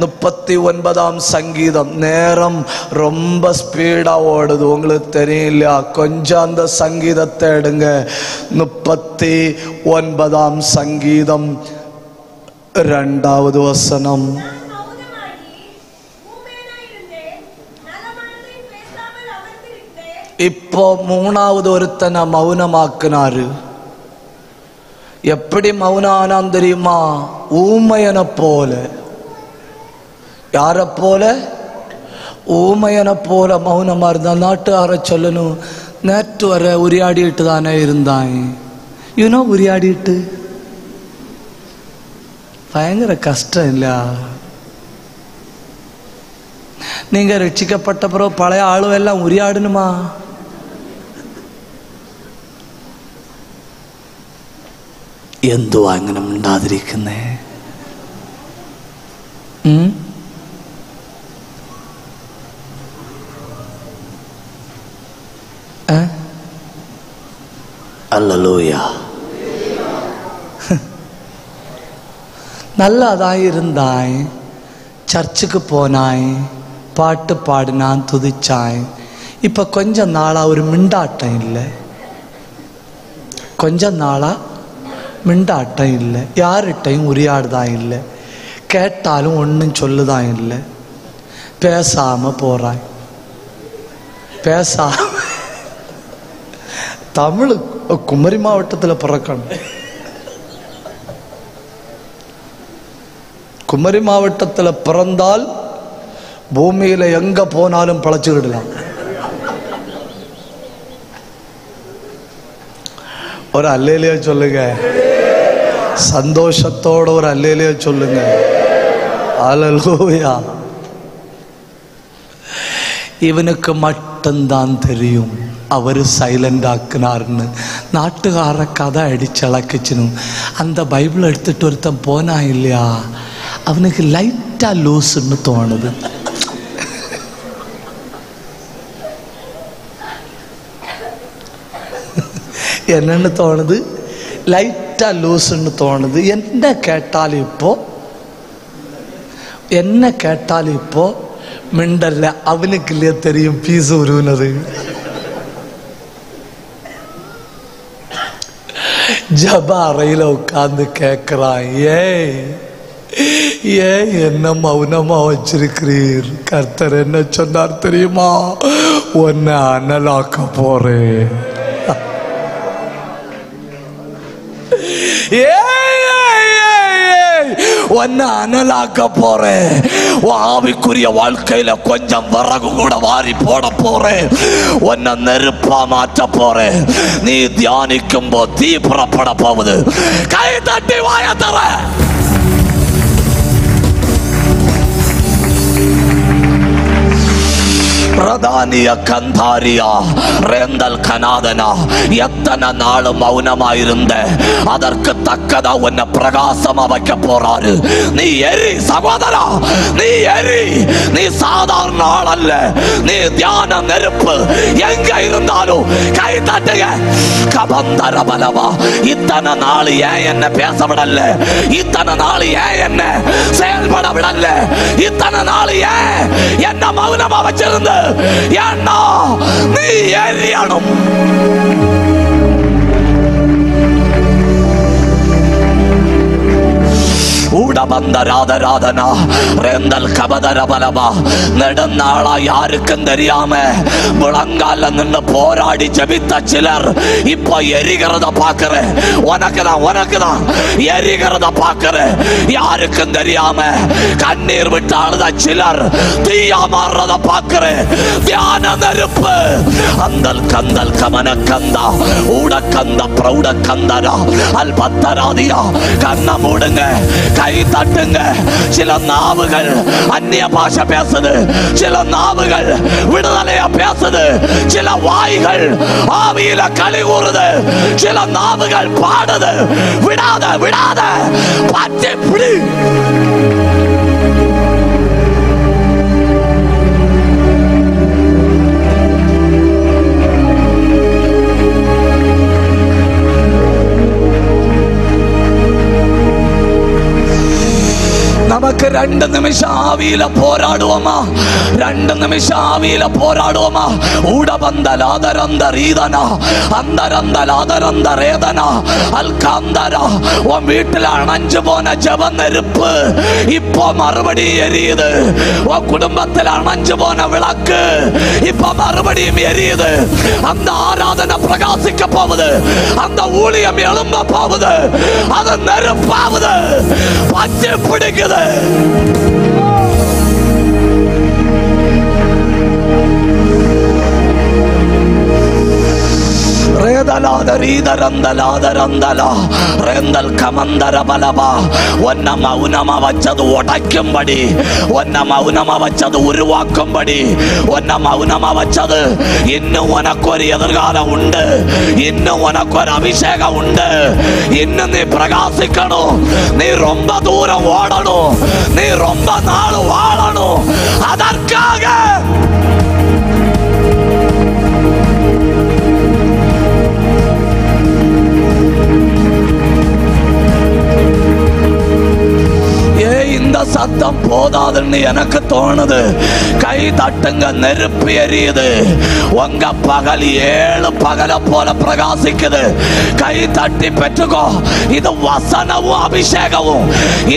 Speaker 1: 39ஆம் சங்கீதம். நேரம் ரொம்ப ஸ்பீடாக ஓடுது, உங்களுக்கு தெரியலையா? கொஞ்சம் அந்த சங்கீதத்தை எடுங்க. 39ஆம் சங்கீதம் 2வது வசனம். இப்போ மூணாவது ஒருத்தனை மௌனமாக்குனாரு. எப்படி மௌனானாம் தெரியுமா? ஊமையனை போல. யார போல? ஊமையனை போல மௌனமா இருந்தா. நாட்டுக்கார சொல்லணும், நேற்று வர உரியாடிட்டு தானே இருந்தான். யூனோ உரியாடிட்டு பயங்கர கஷ்டம் இல்ல? நீங்க ரட்சிக்கப்பட்ட பிறகு பழைய ஆளுவெல்லாம் உரியாடணுமா? എന്തോ അങ്ങനെ മിണ്ടാതിരിക്കുന്നേ? அல்லேலூயா. நல்லதாய் இருந்தாய், சர்ச்சுக்கு போனாய், பாட்டு பாடினான், துதிச்சாய். இப்ப கொஞ்ச நாளா ஒரு மிண்டாட்டம் இல்லை. கொஞ்ச நாளா மிண்டாட்டம் இல்லை. யார்கிட்டையும் உரையாடுதான் இல்லை. கேட்டாலும் ஒன்றும் சொல்லுதான் இல்லை. பேசாம போறாய். பேசாம. தமிழ் குமரி மாவட்டத்தில் பிறக்கணும். குமரி மாவட்டத்தில் பிறந்தால் பூமியில எங்க போனாலும் பழச்சுக்கிடலாம். ஒரு அல்லேலியா சொல்லுங்க. சந்தோஷத்தோட ஒரு அல்லேலியா சொல்லுங்க. அல்லேலூயா. இவனுக்கு மட்டும்தான் தெரியும் அவர் சைலண்ட் ஆக்குனார்னு. நாட்டுக்கார கதை அடிச்சளக்குச்சுன்னு அந்த பைபிள் எடுத்துட்டு ஒருத்தன் போனா இல்லையா, அவனுக்கு லைட்டா லூசுன்னு தோணுது. என்னன்னு தோணுது? லைட்டா லூசுன்னு தோணுது. என்ன கேட்டாலும் இப்போ மிண்டல்ல அவனுக்கு இல்லையா தெரியும் பீஸ் உருவினது. ஜப அறையில உட்கார்ந்து கேட்கிறான், ஏன் என்ன மௌனமா வச்சிருக்கிறீர்? கர்த்தர் என்ன சொன்னார் தெரியுமா? உன்னை அனலாக்க போறேன். உன்னை அனலாக்க போறேன். ஆவிக்குரிய வாழ்க்கையில கொஞ்சம் விறகு கூட வாரி போட போறேன். உன்னை நெருப்பா மாற்ற போறேன். நீ தியானிக்கும் போது தீ புறப்பட போகுது. கை தட்டி வாய தர. பிரதானிய கந்தாரியா ரேந்தல் கனாதனா, எத்தனை நாளும் மௌனமா இருந்த அதற்கு தக்கதா உன்னை பிரகாசமா வைக்க போறாரு. நீ எரி சகோதரா, நீ எரி. நீ சாதாரண ஆள் அல்ல, நீ தியான நெருப்பு. எங்க இருந்தாலும் கை தட்டுங்க. கபந்தர பலவா, இத்தனை நாள் ஏன் என்ன பேச விடல? இத்தனை நாள் ஏன் என்ன செயல்பட விடல? இத்தனை நாள் ஏன் என்ன மௌனமா வச்சிருந்த? ஏன்னா நீ எரியணும். ஊடபந்தராதராதனா ரெந்தல் கபதரபலமா, நெடுநாளா யாருக்கும் தெரியாம முழங்கால நின்று போராடி ஜபித்த சிலர் இப்ப எரிகிறத பாக்குற. உனக்குதான் எரிகிறத பாக்குற. யாருக்கும் தெரியாம கண்ணீர் விட்டு அழுத சிலர் தீயா மாறுறத பாக்குற. தியான நெருப்பு. அந்தல் கந்தல் கமன கந்தா ஊட கந்த பிரௌட கந்தரா அல் பத்தராதியா. கண்ண மூடுங்க, கை தட்டுங்க. சில நாவுகள் அந்நிய பாஷை பேசுது, சில நாவுகள் விடுதலையா பேசுது, சில வாய்கள் ஆவியில களி கூறுது, சில நாவுகள் பாடுது. விடாத பச்சை பிடி. நமக்கு 2 நிமிஷம் ஆவியில போராடுவோமா? 2 நிமிஷம் ஆவியில போராடுவோமா? ஊடபந்தலாதரந்த ரீதனா அந்தரந்தலாதரந்த ரேதனா அல்காந்தரா. உன் வீட்டுல அணைஞ்சு போன ஜப நெருப்பு இப்போ மறுபடியும் எரியுது. உன் குடும்பத்தில் அணைஞ்சு போன விளக்கு இப்போ மறுபடியும் எரியுது. அந்த ஆராதனை பிரகாசிக்க போகுது. அந்த ஊழியம் எழும்ப போகுது. அது நெருப்பாகுது. பச்சை பிடிக்குது. மௌனமா வச்சது உடைக்கும்படி, உன்னை மௌனமா வச்சது உருவாக்கும்படி, உன்னை மௌனமா வச்சது இன்னும் உனக்கு ஒரு எதிர்காலம் உண்டு. இன்னும் உனக்கு ஒரு அபிஷேகம் உண்டு. இன்னும் நீ பிரகாசிக்கணும். நீ ரொம்ப தூரம் ஓடணும். நீ ரொம்ப நாள் வாழணும். அதற்காக இந்த சத்தம் போதாதுன்னு எனக்கு தோணுது. கை தட்டுங்க. நெருப்பு எரியுது. உங்க பகல் 7 பகல போல பிரகாசிக்குது. கை தட்டி பெற்றுக்கோ. இது வசனமும் அபிஷேகமும்.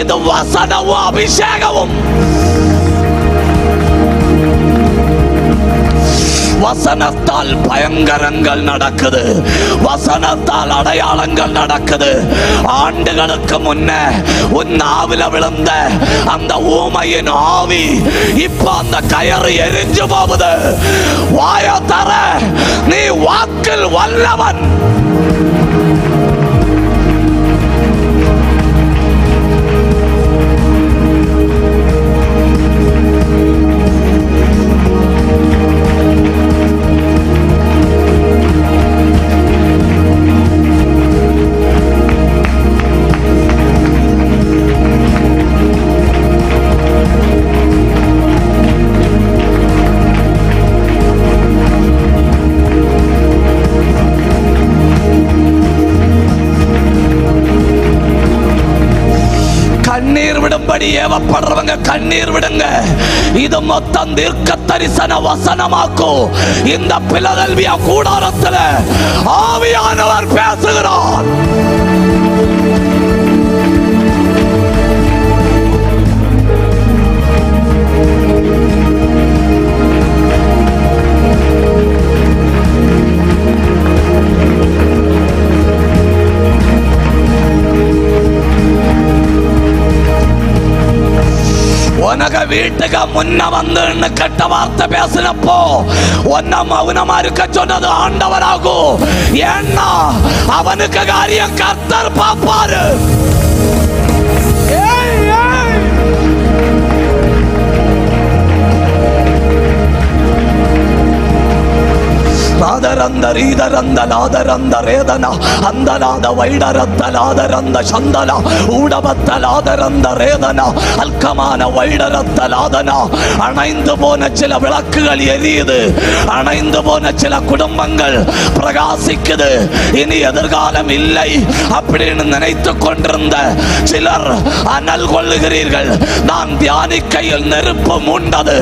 Speaker 1: இது வசனமும் அபிஷேகமும். வசனத்தால் பயங்கரங்கள் நடக்குது. வசனத்தால் அடையாளங்கள் நடக்குது. ஆண்டுகளுக்கு முன்ன உன் நாவில விழுந்த அந்த ஊமையின் ஆவி இப்ப அந்த கயறு எரிஞ்சு போகுது. வாய தர. நீ வாக்கில் வல்லவன்.
Speaker 2: இப்படி ஏவப்படுறவங்க கண்ணீர் விடுங்க. இது மொத்தம் தீர்க்க தரிசன வசனமாக்கும். இந்த பிலதெல்பியா கூடாரத்தில் ஆவியானவர் பேசுகிறார். உனக்கு வீட்டுக்கு முன்ன வந்து கெட்ட வார்த்தை பேசினப்போ உன்னை மௌனமா இருக்க சொன்னது ஆண்டவராகும். ஏன்னா அவனுக்கு காரியம் கர்த்தர் பாப்பாரு. ಲಾದರಂದ ರೀದರಂದ ಲಾದರಂದ ರೇದನ ಅಂದಲಾದ ವೈಡರತ್ತ ಲಾದರಂದ ಚಂದನ ಊಡಬತ್ತ லாதரந்த ரேதன அல்கமான வைடரத்த லாதன. அணைந்து போன சில விளக்குகள் எரியுது. அணைந்து போன சில குடும்பங்கள் பிரகாசிக்குது. இனி எதிர்காலம் இல்லை அப்படின்னு நினைத்து கொண்டிருந்த சிலர் அனல் கொள்ளுகிறீர்கள். நான் தியானிக்கையில் நெருப்பு மூண்டது.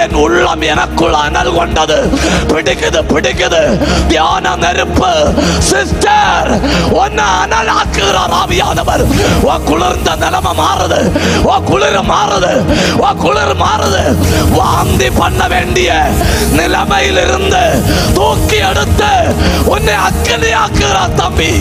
Speaker 2: என் உள்ளம் எனக்குள் அனல் கொண்டது. பிடிக்குது பிடிக்குது தியான நெருப்பு. சிஸ்டர் உன்னை அனலாக்குகிறார் ஆவியானவர். குளிர்ந்த நிலைமை மாறுது. குளிர் மாறுது. குளிர் மாறுது. வாந்தி பண்ண வேண்டிய நிலைமையிலிருந்து தூக்கி எடுத்து உன்னை அக்கினியாக்குகிறார் தம்பி.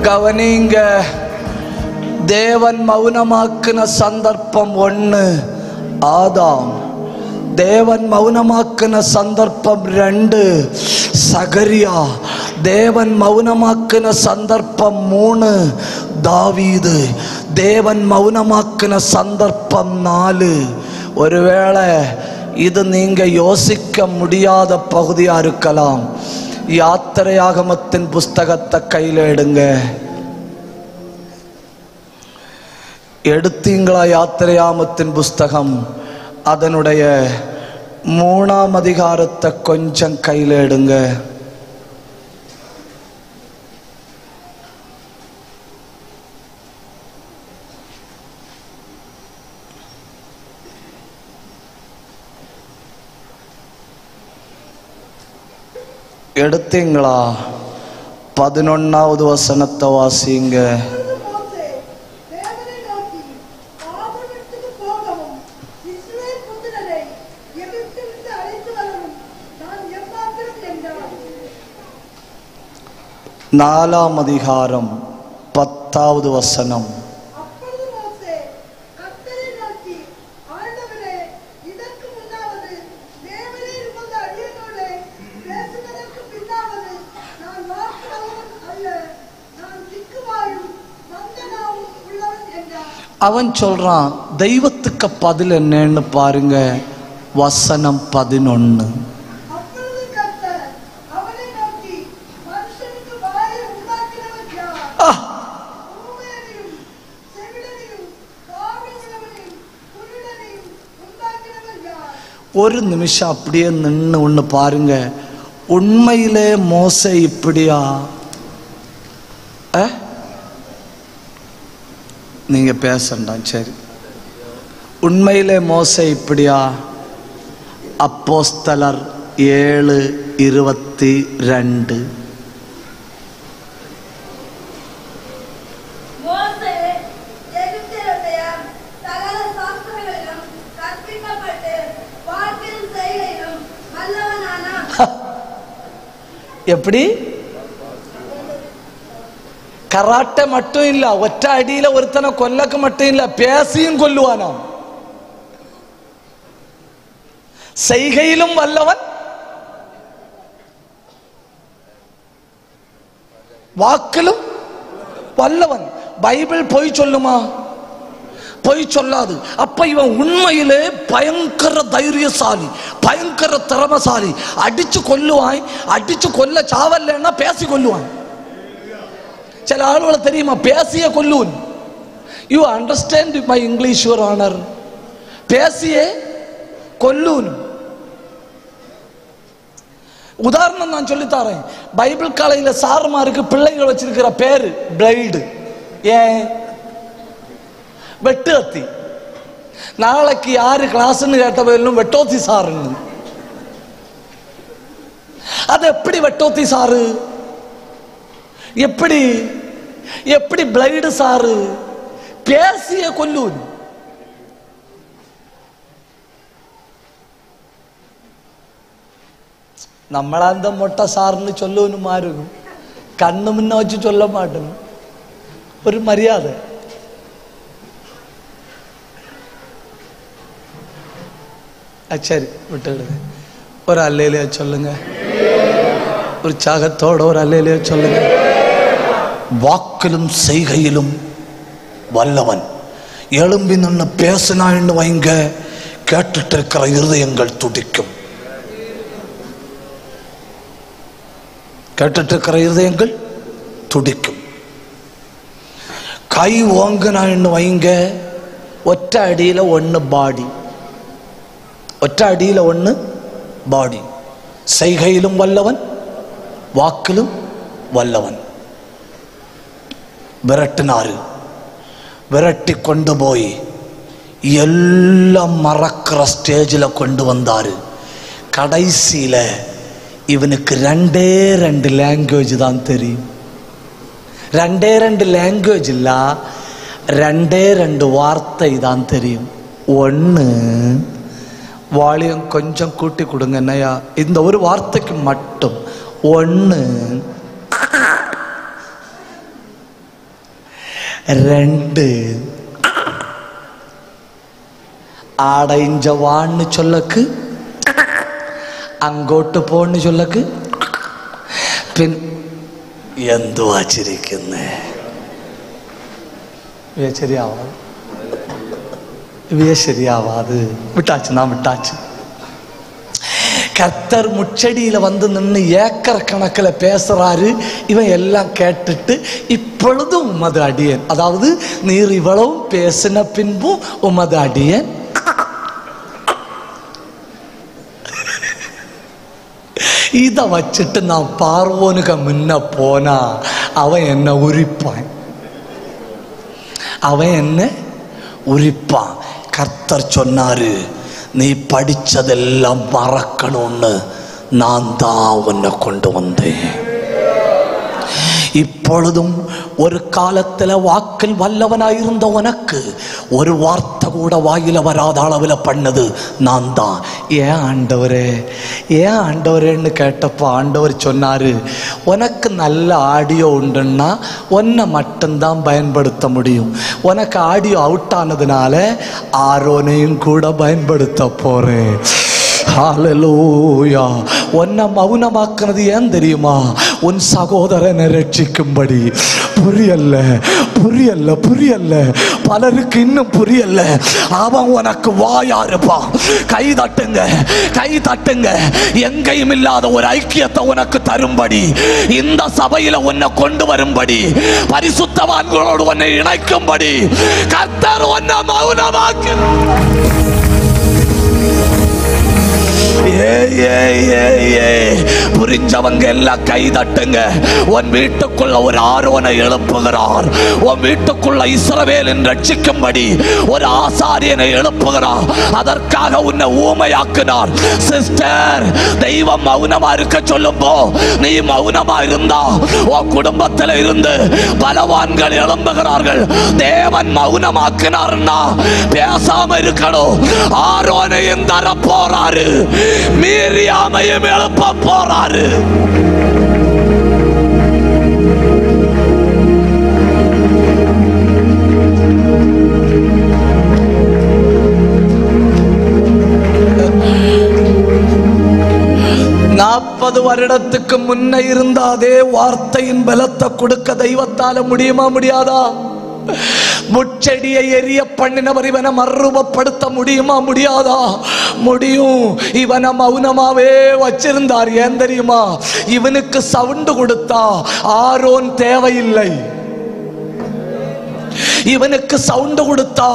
Speaker 2: கவனிங்க. தேவன் மௌனமாக்கின சந்தர்ப்பம் 1 ஆதாம். தேவன் மௌனமாக்கின சந்தர்ப்பம் 2 சகரியா. தேவன் மௌனமாக்கின சந்தர்ப்பம் 3 தாவீது. தேவன் மௌனமாக்கின சந்தர்ப்பம் 4. ஒருவேளை இது நீங்க யோசிக்க முடியாத பகுதியா இருக்கலாம். யாத்திரையாகமத்தின் புஸ்தகத்தை கையில் எடுங்க. எடுத்தீங்களா? யாத்திரையாகமத்தின் புஸ்தகம் அதனுடைய 3ஆம் அதிகாரத்தை கொஞ்சம் கையில் எடுங்க. எடுத்தீங்களா? 11வது வசனத்தை வாசிங்க. நாலாம் அதிகாரம் 10வது வசனம். அவன் சொல்றான், தெய்வத்துக்கு பதில் என்னன்னு பாருங்க. வசனம் 11. ஒரு நிமிஷம் அப்படியே நின்று ஒன்று பாருங்க. உண்மையிலே மோசே இப்படியா? நீங்க பேசண்டாம், சரி. உண்மையிலே மோசே இப்படியா? அப்போஸ்தலர் 7:22. எப்படி? கராட்டை மட்டும் இல்ல, ஒற்ற அடியில ஒருத்தனை கொல்லக்கு மட்டும் இல்ல, பேசியும் கொல்லுவானோ. செய்கையிலும் வல்லவன், வாக்கிலும் வல்லவன். பைபிள் பொய் சொல்லுமா? பொய் சொல்லாது. அப்ப இவன் உண்மையிலே பயங்கர தைரியசாலி, பயங்கர திறமசாலி. அடிச்சு கொல்லுவான். அடிச்சு கொல்ல சாவல்லைன்னா பேசி கொல்லுவான். சில ஆளுகளை தெரியுமா, பேசிய கொல்லுவன். You understand my English your honour? பேசியே கொல்லுவன். உதாரணம் நான் சொல்லித்தாரேன். பைபிள் காலையில் சாருமாருக்கு பிள்ளைகள் வச்சிருக்கிற பேரு பிளைடு. ஏன்? வெட்டு அத்தி. நாளைக்கு யாரு கிளாஸ்ன்னு கேட்டவர்களும் வெட்டோத்தி சாருன்னு. அது எப்படி வெட்டோத்தி சாரு? எப்படி எப்படி பிளைடு சாரு? பேசிய கொல்லூன். നമ്മളെ அந்த மொட்டை சாருன்னு சொல்லுவனும் ஆரும் கண்ணு முன்ன வச்சு சொல்ல மாட்டோம். ஒரு மரியாதை. சரி விட்டுடுங்க. ஒரு அல்லேலியா சொல்லுங்க. ஒரு சாகத்தோட ஒரு அல்லேலியா சொல்லுங்க. வாக்கிலும் செய்கையிலும் வல்லவன். எழும்பி நின்று பேசினான்னு வைங்க, கேட்டுட்டு இருக்கிற இருதயங்கள் துடிக்கும். கேட்டுட்டு இருக்கிற இருதயங்கள் துடிக்கும். கை ஓங்கினான்னு வைங்க, ஒற்ற அடியில ஒன்று பாடி, ஒற்ற அடியில ஒன்று பாடி. செய்கையிலும் வல்லவன், வாக்கிலும் வல்லவன். விரட்டினாரு. விரட்டி கொண்டு போய் எல்லாம் மறக்கிற ஸ்டேஜில் கொண்டு வந்தாரு. கடைசியில இவனுக்கு 2 லாங்குவேஜ் தான் தெரியும். 2 லாங்குவேஜ் இல்ல, 2 வார்த்தை தான் தெரியும். ஒன்று, வால்யூம் கொஞ்சம் கூட்டி கொடுங்க என்னையா, இந்த ஒரு வார்த்தைக்கு மட்டும். ஒன்று, 2 ആടയിഞ്ച വാന്ന് ചൊല്ലക്ക്, അങ്ങോട്ട് പോന്ന് ചൊല്ലക്ക്. എന്തു വച്ചിരിക്കുന്നേ? ശരിയാവാ, ശരിയാവാത്. விட்டாச்சு, நான் விட்டாச்சு. கர்த்தர் முச்சடியில வந்து நின்று ஏக்கர் கணக்கில் பேசுறாரு. இவன் எல்லாம் கேட்டுட்டு, இப்பொழுதும் உமது அடியேன், அதாவது நீர் இவ்வளவு பேசின பின்பும் உமது அடியேன் இத வச்சுட்டு நான் பார்வோனுக்கு முன்ன போனா அவன் என்ன உரிப்பான், அவன் என்ன உரிப்பான். கர்த்தர் சொன்னாரு, நீ படிச்சதெல்லாம் மறக்கணும்னு நான் தான் உன்னை கொண்டு வந்தேன். இப்பொழுதும் ஒரு காலத்தில் வாக்கில் வல்லவனாயிருந்த உனக்கு ஒரு வார்த்தை கூட வாயில வராத அளவில் பண்ணது நான் தான். ஏன் ஆண்டவரே, ஏன் ஆண்டவரேன்னு கேட்டப்போ ஆண்டவர் சொன்னாரு, உனக்கு நல்ல ஆடியோ உண்டுன்னா உன்னை மட்டும்தான் பயன்படுத்த முடியும். உனக்கு ஆடியோ அவுட் ஆனதுனால ஆரோனையும் கூட பயன்படுத்த போறேன். ஹல்லேலூயா. உன்னை மௌனமாக்குனது ஏன் தெரியுமா? உன் சகோதரனை ரட்சிக்கும்படி. புரியல, புரியல, புரியல. பலருக்கு இன்னும் புரியல. அவன் உனக்கு வாயா இருப்பான். கை தட்டுங்க, கை தட்டுங்க. எங்கேயும் இல்லாத ஒரு ஐக்கியத்தை உனக்கு தரும்படி, இந்த சபையில உன்னை கொண்டு வரும்படி, பரிசுத்தவான்களோடு உன்னை இணைக்கும்படி கர்த்தர் உன்னை மௌனமாக்கு. புரிஞ்சவங்க எல்லாம் கை தட்டுங்க. உன் வீட்டுக்குள்ள ஒரு ஆரோனை எழுப்புகிறார். உன் வீட்டுக்குள்ள இஸ்ரவேலின் ரட்சிக்கும்படி ஒரு ஆசாரியனை எழுப்புகிறார். அதற்காக உன்னை ஊமையாக்கினார். சிஸ்டர், தெய்வம் மௌனமா இருக்க சொல்லும்போ நீ மௌனமா இருந்தா உன் குடும்பத்தில் இருந்து பலவான்கள் எழும்புகிறார்கள். தேவன் மௌனமாக்கினார்னா பேசாம இருக்கணும். ஆரோனையும் தர போறாரு, மீரியாமையும் எழுப்ப போறாரு. வருடத்துக்கு முன்ன இருந்த அதே வார்த்தையின் பலத்தை கொடுக்க தெய்வத்தால முடியுமா முடியாதா? முச்செடியை எரிய பண்ணினவர் இவனை மறுரூபப்படுத்த முடியுமா முடியாதா? முடியும். இவனை மௌனமாவே வச்சிருந்தார். ஏன் தெரியுமா? இவனுக்கு சவுண்டு கொடுத்தா ஆரோன் தேவையில்லை. இவனுக்கு சவுண்டு கொடுத்தா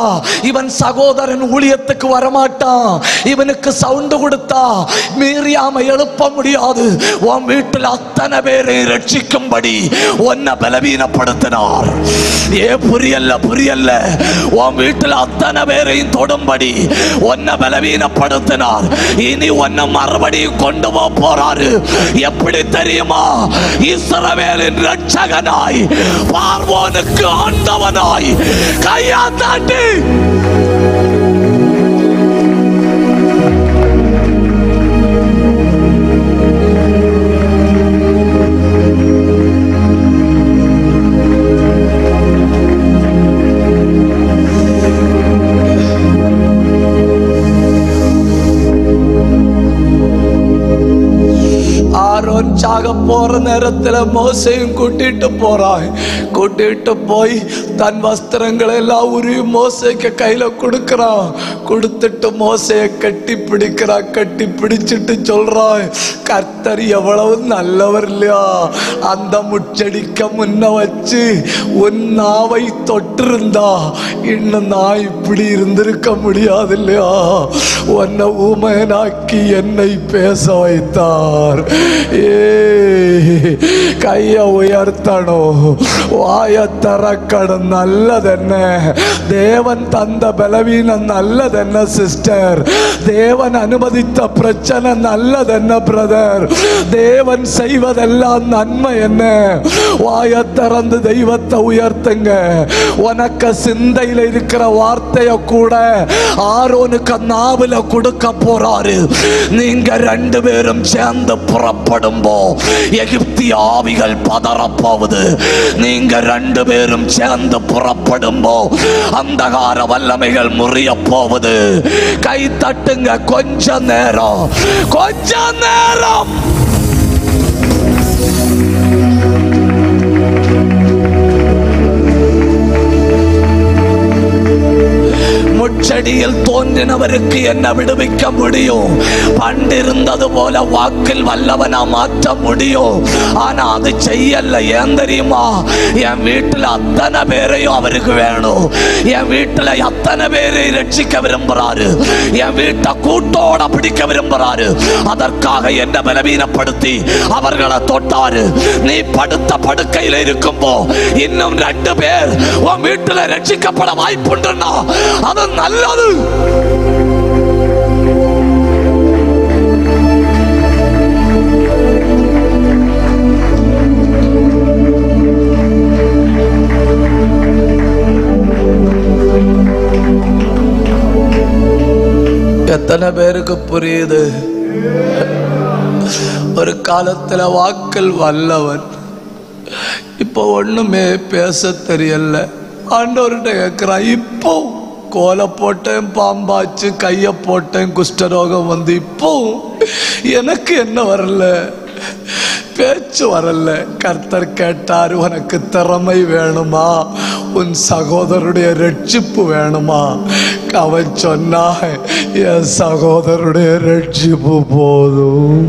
Speaker 2: இவன் சகோதரன் ஊழியத்துக்கு வரமாட்டான். இவனுக்கு சவுண்டு கொடுத்தா மீறியாம எழுப்ப முடியாது. உன் வீட்டில் அத்தனை பேரை ரட்சிக்கும்படி உன்னை பலவீனப்படுத்தினார். புரியல புரியல. உன் வீட்டில் அத்தனை பேரையும் தொடும்படி உன்னை பலவீனப்படுத்தினார். இனி உன்னை மறுபடியும் கொண்டு போறாரு. எப்படி தெரியுமா? இஸ்ரவேலின் ரட்சகனாய், பார்வோனுக்கு ஆண்டவனாய் கையா தாண்டி ஆரோன் சாக போற நேரத்துல மோசையும் கூட்டிட்டு போறாய். கூட்டிட்டு போய் தன் வஸ்திரங்களை எல்லாம் உருவி மோசைக்கு கையில கொடுக்கறான். கொடுத்துட்டு மோசைய கட்டி பிடிக்கிறான். கட்டி பிடிச்சிட்டு சொல்றான், கர்த்தர் எவ்வளவு நல்லவர் இல்லையா? அந்த முச்செடிக்க முன்ன வச்சு உன் நாவை தொட்டிருந்தா இன்னும் நான் இப்படி இருந்திருக்க முடியாது இல்லையா? உன்னை ஊமையனாக்கி என்னை பேச வைத்தார். கைய உயர்த்தணும், வாய திறக்கணும். நல்லதென்ன தேவன் தந்த பலவீனம், நல்லதென்ன சிஸ்டர் தேவன் அனுமதித்த பிரச்சனை, நல்லதென்ன பிரதர் தேவன் செய்வதெல்லாம் நன்மை என்ன? வாய திறந்து தெய்வத்தை உயர்த்துங்க. உனக்கு சிந்தையில் இருக்கிற வார்த்தைய கூட ஆரோனுக்கு நாவல கொடுக்க போறாரு. நீங்க ரெண்டு பேரும் சேர்ந்து புறப்படும்போ எகிப்திய ஆவிகள் பதறப்போகுது. நீங்க ரெண்டு பேரும் சேர்ந்து புறப்படும்போ அந்தகார வல்லமைகள் முறிய போகுது. கை தட்டுங்க. கொஞ்ச நேரம், கொஞ்ச நேரம். முச்செடியில் தோன்றினவருக்கு என்ன விடுவிக்க முடியும்? பண்டிருந்தது போல வாக்கில் வல்லவனா மாற்ற முடியும். ஆனா அது செய்யல. ஏன் தெரியுமா? என் வீட்டுல அத்தனை பேரையும் அவருக்கு வேணும். என் வீட்டுல அத்தனை பேரை ரட்சிக்க விரும்புறாரு. என் வீட்டை கூட்டோட பிடிக்க விரும்புறாரு. அதற்காக என்ன பலவீனப்படுத்தி அவர்களை தொட்டாரு. நீ படுத்த படுக்கையில் இருக்கும்போ இன்னும் ரெண்டு பேர் உன் வீட்டுல ரட்சிக்கப்பட வாய்ப்புண்டுன்னா அது நல்லது. எத்தனை பேருக்கு புரியுது? ஒரு காலத்துல வாக்கில் வல்லவன், இப்போ ஒண்ணுமே பேச தெரியல. ஆண்டவர்கிட்ட கேட்கிறான், இப்போ கோலை போட்டேன், பாம்பாச்சு, கைய போட்டேன், குஷ்டரோகம் வந்து, இப்போ எனக்கு என்ன வரல, பேச்சு வரல. கர்த்தர் கேட்டார், உனக்கு திறமை வேணுமா? உன் சகோதரருடைய ரட்சிப்பு வேணுமா? அவன் சொன்னா, என் சகோதரருடைய ரட்சிப்பு போதும்.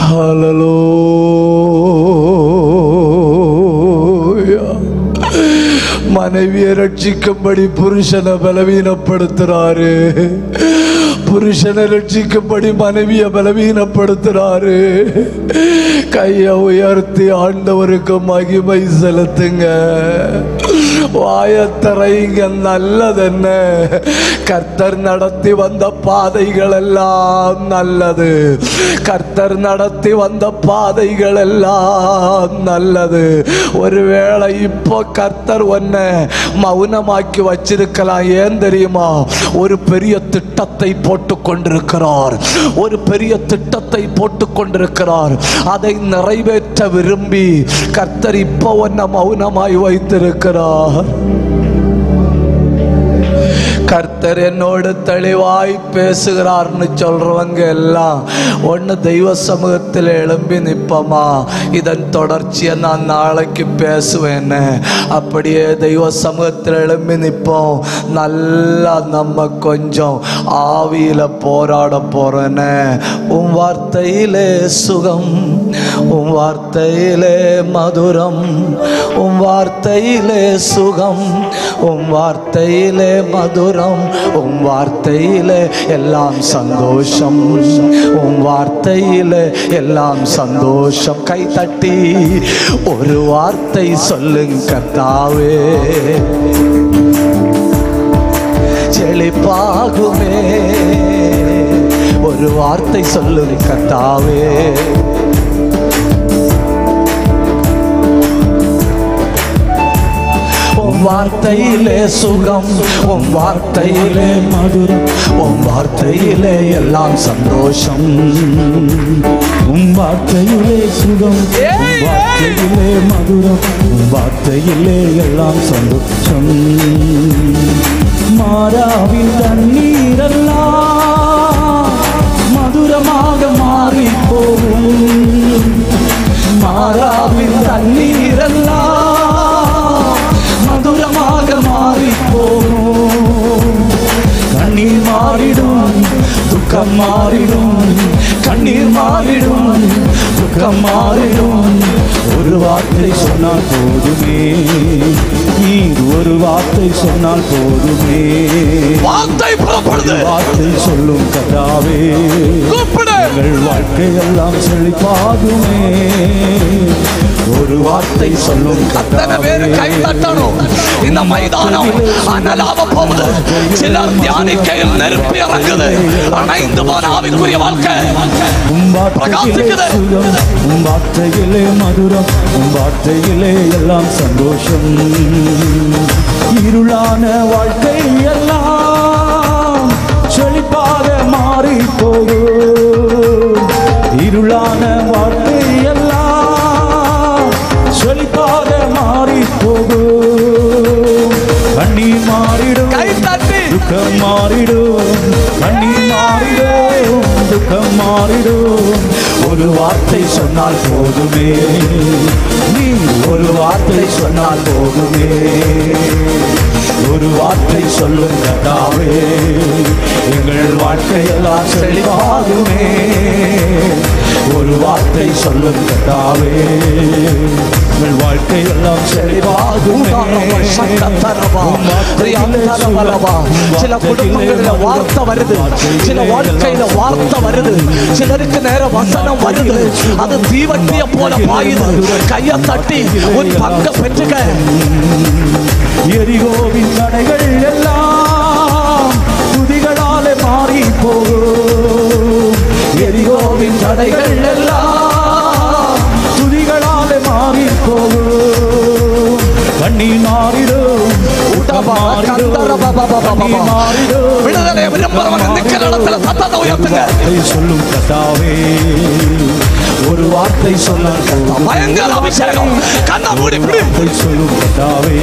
Speaker 2: ஹல்லேலூயா. மனைவியை ரட்சிக்கும்படி புருஷனை பலவீனப்படுத்துறாரு. புருஷனை ரட்சிக்கும்படி மனைவியை பலவீனப்படுத்துறாரு. கையை உயர்த்தி ஆண்டவருக்கு மகிமை செலுத்துங்க. வாயத்தரைங்க. நல்லதென்ன? கர்த்தர் நடத்தி வந்த பாதைகள் எல்லாம் நல்லது. கர்த்தர் நடத்தி வந்த பாதைகள் எல்லாம் நல்லது. ஒருவேளை இப்போ கர்த்தர் உன்னை மௌனமாக்கி வச்சிருக்கலாம். ஏன் தெரியுமா? ஒரு பெரிய திட்டத்தை போட்டு கொண்டிருக்கிறார். ஒரு பெரிய திட்டத்தை போட்டு கொண்டிருக்கிறார். அதை நிறைவேற்ற விரும்பி கர்த்தர் இப்போ உன்னை மௌனமாய் வைத்திருக்கிறார். கர்த்தர் கர்த்தர் என்னோடு தெளிவாய் பேசுகிறார்னு சொல்றவங்க எல்லாம் ஒன்று தெய்வ சமூகத்தில் எழும்பி நிற்பமா, இதன் தொடர்ச்சியை நான் நாளைக்கு பேசுவேன்னு. அப்படியே தெய்வ சமூகத்தில் எழும்பி நிற்போம். நல்லா நம்ம கொஞ்சம் ஆவியில போராட போறேன்னு. உன் வார்த்தையிலே சுகம், உன் வார்த்தையிலே மதுரம், உன் வார்த்தையிலே சுகம், உன் வார்த்தையிலே மதுரம், உன் வார்த்தையிலே எல்லாம் சந்தோஷம், உன் வார்த்தையிலே எல்லாம் சந்தோஷம். கை தட்டி ஒரு வார்த்தை சொல்லுங்க கர்த்தாவே, செழிப்பாகுமே. ஒரு வார்த்தை சொல்லுங்க கர்த்தாவே, உன் வார்த்தையிலே சுகம், உன் வார்த்தையிலே மதுரம், உன் வார்த்தையிலே எல்லாம் சந்தோஷம்,
Speaker 3: உன் வார்த்தையிலே சுகம், உன் வார்த்தையிலே மதுரம், உன் வார்த்தையிலே எல்லாம் சந்தோஷம். மாறாவின் தண்ணீரெல்லாம் மதுரமாக மாறி போகும்,
Speaker 2: மாறாவின் தண்ணீரெல்லாம் மதுரமாக மாறி போகும்.
Speaker 3: கண்ணீர் மாறிடும், துக்கம் மாறிடும், கண்ணீர் மாறிடும், துக்கம் மாறிடும். ஒரு வார்த்தை சொன்னால் போதுமே, நீர் ஒரு வார்த்தை சொன்னால் போதுமே.
Speaker 2: வார்த்தை புறப்படுது,
Speaker 3: வார்த்தை சொல்லும் கர்த்தாவே, எங்கள் வாழ்க்கை எல்லாம் செழிப்பாகுமே. ஒரு வார்த்தை சொல்லும்
Speaker 2: அத்தனை பேரு கை தட்டணும். இந்த மைதானம் அனலாக போகுது. சிலர் தியானிக்கையில் நெருப்பி இறங்குது. அணைந்து போன ஆவிக்குரிய வாழ்க்கை பிரகாசிக்குது.
Speaker 3: உன் வார்த்தையிலே மதுரம், உன் வார்த்தையிலே எல்லாம் சந்தோஷம். இருளான வாழ்க்கை எல்லாம் செழிப்பாக மாறி போகும். இருளான வாழ்க்கை எல்லாம் செழிப்பாக மாறி போகும். கண்ணீர் மாறிடும், துக்கம் மாறிடும், கண்ணீர் மாறிடும், துக்கம் மாறிடும். ஒரு வார்த்தை சொன்னால் போதுமே, நீ ஒரு வார்த்தை சொன்னால் போதுமே. ஒரு வார்த்தை சொல்லும் கர்த்தாவே, எங்கள் வாழ்க்கையெல்லாம் செழிப்பாகுமே. ஒரு வார்த்தை சொல்லும் கர்த்தாவே, எங்கள் வாழ்க்கையெல்லாம் செழிப்பாகுமே.
Speaker 2: சில குடும்பங்களில் வார்த்தை வருது, சில வாழ்க்கையில வார்த்தை வருது, சிலருக்கு நேர வசனம் வருது. அது தீவட்டிய போல பாயுது. கையை தட்டி உன் பங்க பெற்றுக்க.
Speaker 3: எரிகோவின் தடைகள் எல்லாம் துதிகளாலே மாறி போகும். எரிகோவின் தடைகள் எல்லாம் துதிகளாலே மாறி போகும். கண்ணீர் மாறிடும்,
Speaker 2: விடுதலை விரும்புறவங்க நிக்கிற இடத்துல சத்தத்தை உயர்த்துங்க.
Speaker 3: சொல்லும் கர்த்தாவே, ஒரு வார்த்தை சொன்னால்
Speaker 2: பயங்கர அபிஷேகம். கண்ண மூடி
Speaker 3: சொல்லும் கர்த்தாவே,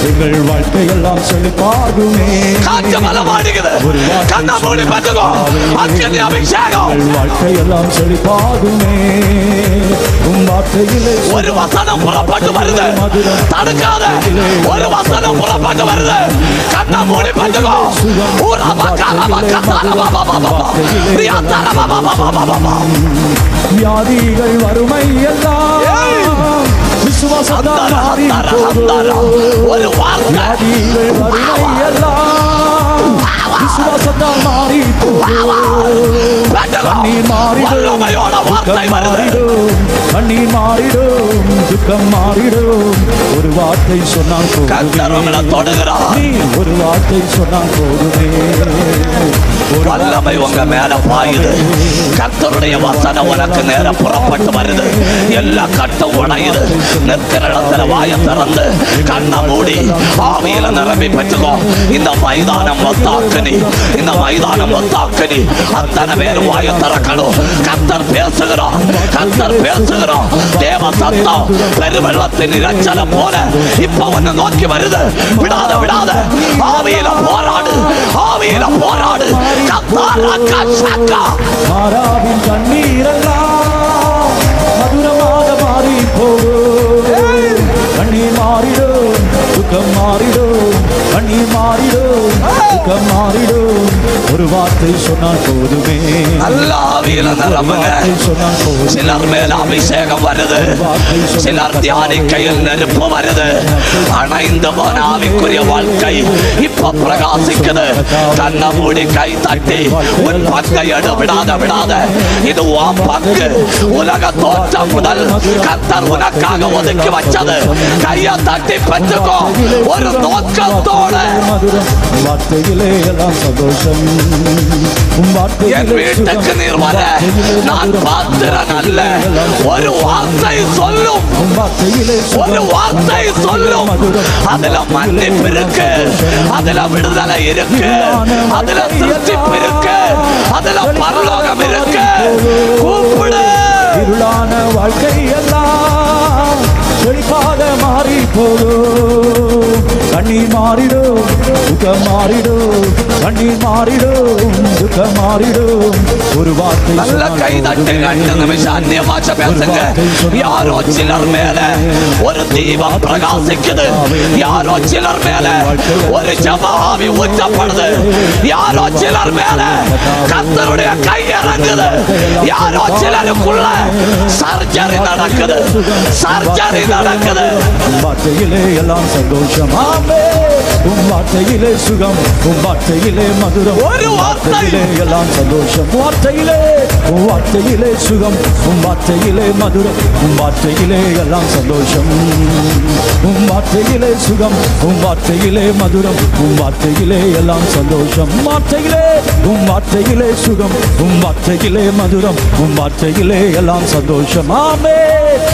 Speaker 3: எங்கள் வாழ்க்கையெல்லாம் செழிப்பாகுமே.
Speaker 2: காற்று பலமாடுகிறது. கண்ண மூடி பார்த்துக்கோ. அக்கினி அபிஷேகம்.
Speaker 3: எங்கள் வாழ்க்கையெல்லாம் செழிப்பாகுமே. உன் வார்த்தையிலே
Speaker 2: ஒரு வசனம் புறப்பட்டு வருது, தடுக்காத. ஒரு வசனம் புறப்பட்டு வருது. கண்ண மூடி பார்த்துக்கோ.
Speaker 3: வியாதிகள் வறுமை எல்லாம் விசுவாசத்தால் மாறி போகும்.
Speaker 2: ஒரு
Speaker 3: வியாதிகள் வறுமை எல்லாம் விசுவாசத்தால் மாறி போகும். கண்ணீர் மாறிடும், துக்கம் மாறிடும், கண்ணீர் மாறிடும், துக்கம் மாறிடும். ஒரு வார்த்தை சொன்னால் போதுமே, நீ ஒரு வார்த்தை சொன்னால் போதுமே.
Speaker 2: வல்லமை உங்க மேல பாயுது. கர்த்தருடைய வசனம் உனக்கு நேரம் புறப்பட்டு வருது. எல்லா கட்டும் உடையுது. நிற்கிற இடத்துல வாய திறந்து கண்ண மூடி ஆவியில நிரம்பி பெற்றுக்கோ. இந்த மைதானம் ஒத்தாக்கனி, இந்த மைதானம் ஒத்தாக்கனி. அத்தனை பேர் வாய திறக்கணும். கர்த்தர் பேசுகிறோம், கர்த்தர் பேசுகிறோம். தேவ சத்தம் பெருவெள்ளத்தின் இரைச்சலை போல இப்ப ஒன்னு நோக்கி வருது. விடாத விடாத. ஆவியில போராடு, ஆவியில போராடு.
Speaker 3: மாறாவின் கண்ணீரெல்லாம் மதுரமாக மாறி போகும். கண்ணீர் மாறிடும், துக்கம் மாறிடும். கண்ணீர் மாறிடும், துக்கம் மாறிடும். ஒரு வார்த்தை சொன்னால் போதுமே.
Speaker 2: நல்ல ஆவியில நிரம்புங்க. சிலர் மேல அபிஷேகம் வருது, சிலர் தியானிக்கையில் நெருப்பு வருது. அணைந்து போன ஆவிக்குரிய வாழ்க்கை இப்ப பிரகாசிக்குது. கண்ண மூடி கை தட்டி உன் பங்கை விடாத விடாத. இது உன் பங்கு. உலக தோற்றம் முதல் கர்த்தர் உனக்காக ஒதுக்கி வச்சது. கையை தட்டி பெற்றுக்கோ ஒரு நோக்கத்தோட.
Speaker 3: வார்த்தையிலே எல்லாம் சந்தோஷம்.
Speaker 2: என் வீட்டுக்கு நீர் வர நான் பாத்திரன் அல்ல. ஒரு வார்த்தை சொல்லும், ஒரு வார்த்தை சொல்லும். அதுல மன்னிப்பு இருக்கு, அதுல விடுதலை இருக்கு, அதுல திருப்திப்பு இருக்கு, அதுல பரலோகம் இருக்கு. கூப்பிடு.
Speaker 3: இருளான வாழ்க்கை எல்லாம் செழிப்பாக மாறி போகும். கண்ணீர் மாறிடும், துக்கம் மாறிடும். கண்ணீர் மாறிடும், துக்கம் மாறிடும். ஒரு வார்த்தை
Speaker 2: நல்ல கை தட்டு. 2 நிமிஷம் அந்நிய பாஷை பேசுங்க. யாரோ சிலர் மேல ஒரு தீபம் பிரகாசிக்குது. யாரோ சிலர் மேல ஒரு ஜெப ஆவி ஊற்றப்படுது. யாரோ சிலர் மேல கர்த்தருடைய கை இறங்குது. யாரோ சிலருக்குள்ள சர்ஜரி நடக்குது, சர்ஜரி நடக்குது.
Speaker 3: வார்த்தையிலே எல்லாம் சந்தோஷம். உம் வார்த்தையிலே சுகம், உம் வார்த்தையிலே மதுரம்.
Speaker 2: ஒரு
Speaker 3: வார்த்தையிலே எல்லாம் சந்தோஷம். வார்த்தையிலே, உம் வார்த்தையிலே சுகம், உம் வார்த்தையிலே மதுரம். உம் வார்த்தையிலே எல்லாம் சந்தோஷம். உம் வார்த்தையிலே சுகம், உம் வார்த்தையிலே மதுரம். உம் வார்த்தையிலே எல்லாம் சந்தோஷம். வார்த்தையிலே, உம் வார்த்தையிலே சுகம், உம் வார்த்தையிலே மதுரம். உம் வார்த்தையிலே எல்லாம் சந்தோஷம். ஆமென்.